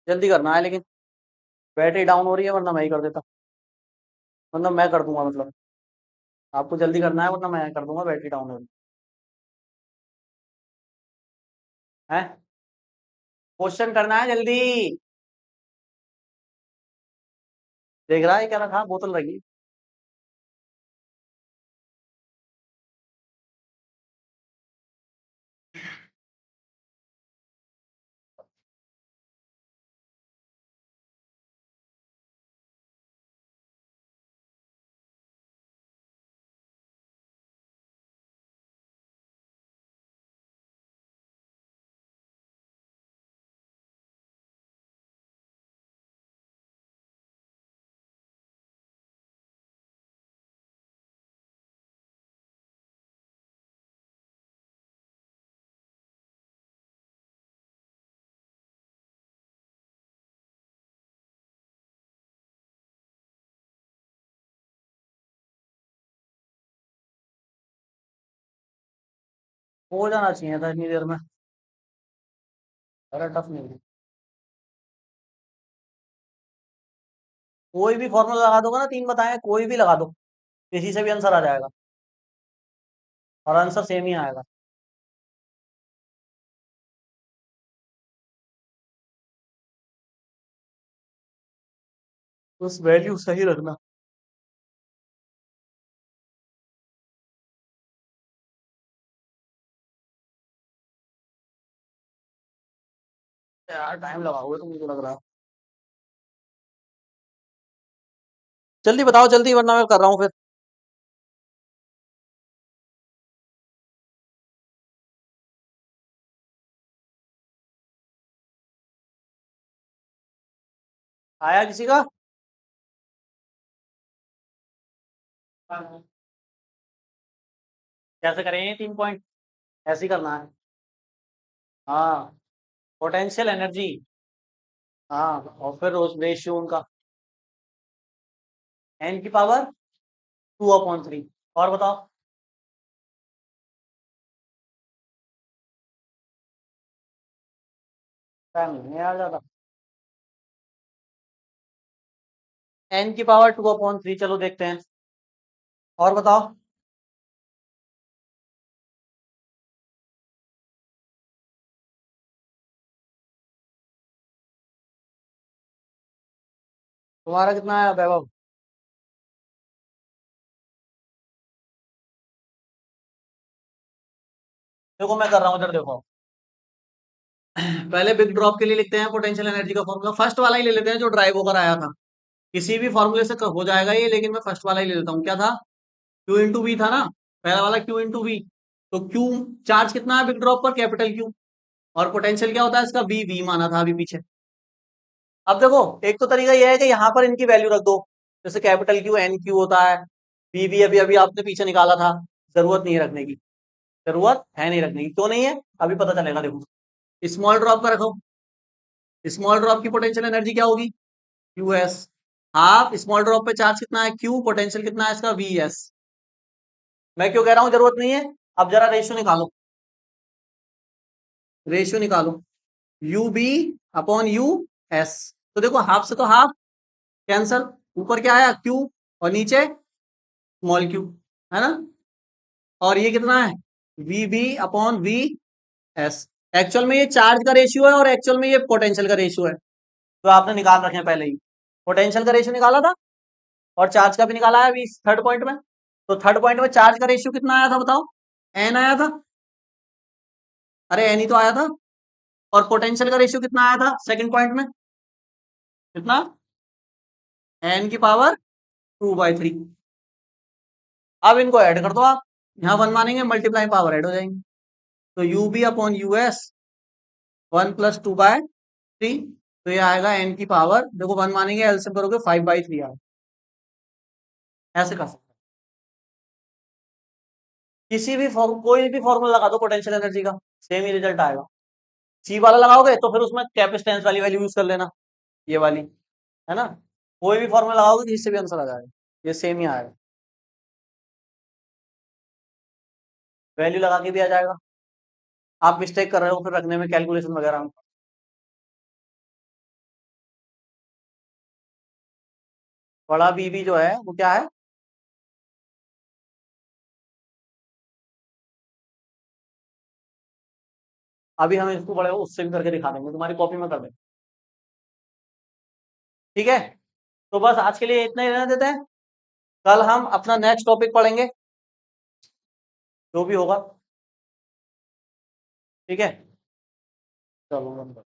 जल्दी करना है लेकिन, बैटरी डाउन हो रही है वरना मैं ही कर देता, मतलब मैं कर दूंगा मतलब, आपको जल्दी करना है वरना मैं कर दूंगा, बैटरी डाउन हो रही है। क्वेश्चन करना है जल्दी, देख रहा है क्या रखा, बोतल रखी। हो जाना चाहिए था इतनी देर में, अरे टफ नहीं है। कोई भी फॉर्मूला लगा दोगे ना, तीन बताए कोई भी लगा दो, किसी से भी आंसर आ जाएगा, और आंसर सेम ही आएगा। उस वैल्यू सही रखना। यार टाइम लगाओगे तो मुझे लग रहा है, जल्दी बताओ जल्दी वरना मैं कर रहा हूँ फिर। आया किसी का? कैसे करें 3 पॉइंट, ऐसे ही करना है। हाँ, पोटेंशियल एनर्जी, हाँ, और फिर उस रेशियो उनका, एन की पावर 2/3, और बताओ। टाइम नहीं आ जाता, एन की पावर 2/3, चलो देखते हैं, और बताओ। तुम्हारा कितना है वैभव? देखो मैं कर रहा हूँ इधर, देखो पहले बिग ड्रॉप के लिए लिखते हैं पोटेंशियल एनर्जी का फॉर्मूला, फर्स्ट वाला ही ले लेते हैं जो ड्राइव होकर आया था। किसी भी फॉर्मूले से हो जाएगा ये, लेकिन मैं फर्स्ट वाला ही ले लेता हूँ। क्या था? क्यू इंटू वी था ना, पहला वाला क्यू इंटू वी। तो क्यू चार्ज कितना है बिग ड्रॉप पर? Capital Q. और पोटेंशियल क्या होता है इसका? वी, वी माना था अभी पीछे। अब देखो एक तो तरीका यह है कि यहाँ पर इनकी वैल्यू रख दो, जैसे कैपिटल क्यू एन क्यू होता है, वी वी अभी अभी आपने पीछे निकाला था। जरूरत नहीं है रखने की, जरूरत है नहीं रखने की। क्यों नहीं है अभी पता चलेगा, देखो। स्मॉल ड्रॉप का रखो, स्मॉल ड्रॉप की पोटेंशियल एनर्जी क्या होगी? Q S. Half small drop पे चार्ज कितना है? क्यू। पोटेंशियल कितना है इसका? V S. मैं क्यों कह रहा हूं जरूरत नहीं है? अब जरा रेशियो निकालो, रेशियो निकालो, U B upon U S. तो देखो हाफ से तो हाफ कैंसल, ऊपर क्या आया? क्यू, और नीचे स्मॉल क्यू, है ना। और ये कितना है? V B upon V S. Actual में ये चार्ज का रेशियो है और एक्चुअल में ये पोटेंशियल का रेशियो है, तो आपने निकाल रखे हैं पहले ही। पोटेंशियल का रेशियो निकाला था और चार्ज का भी निकाला है अभी थर्ड पॉइंट में। तो थर्ड पॉइंट में चार्ज का रेशियो कितना आया था बताओ? एन आया था। अरे एन ही तो आया था। और पोटेंशियल का रेशियो कितना आया था सेकंड पॉइंट में? कितना? एन की पावर 2/3। अब इनको ऐड कर दो आप, यहाँ वन मानेंगे, मल्टीप्लाई पावर ऐड हो जाएंगे। तो U B upon U S 1 + 2/3। तो ये आएगा एन की पावर, देखो वन मानेंगे, एलसीएम करोगे 5/3 आएगा। ऐसे कर सकते हैं। किसी भी फॉर्म, कोई भी फॉर्मूला लगा दो पोटेंशियल एनर्जी का, सेम ही रिजल्ट आएगा। सी वाला लगाओगे तो फिर उसमें कैपेसिटेंस वाली वैल्यू यूज कर लेना, ये वाली, है ना। कोई भी फॉर्मूला लगाओगे जिससे भी आंसर आ जाएगा, ये सेम ही आएगा, वैल्यू लगा के भी आ जाएगा। आप मिस्टेक कर रहे हो फिर रखने में, कैलकुलेशन वगैरह में। बड़ा बीबी जो है वो क्या है? अभी हम इसको बड़े उससे भी करके दिखा देंगे, तुम्हारी कॉपी में कर देंगे। ठीक है, तो बस आज के लिए इतना ही रहने देते हैं। कल हम अपना नेक्स्ट टॉपिक पढ़ेंगे, जो भी होगा। ठीक है, चलो।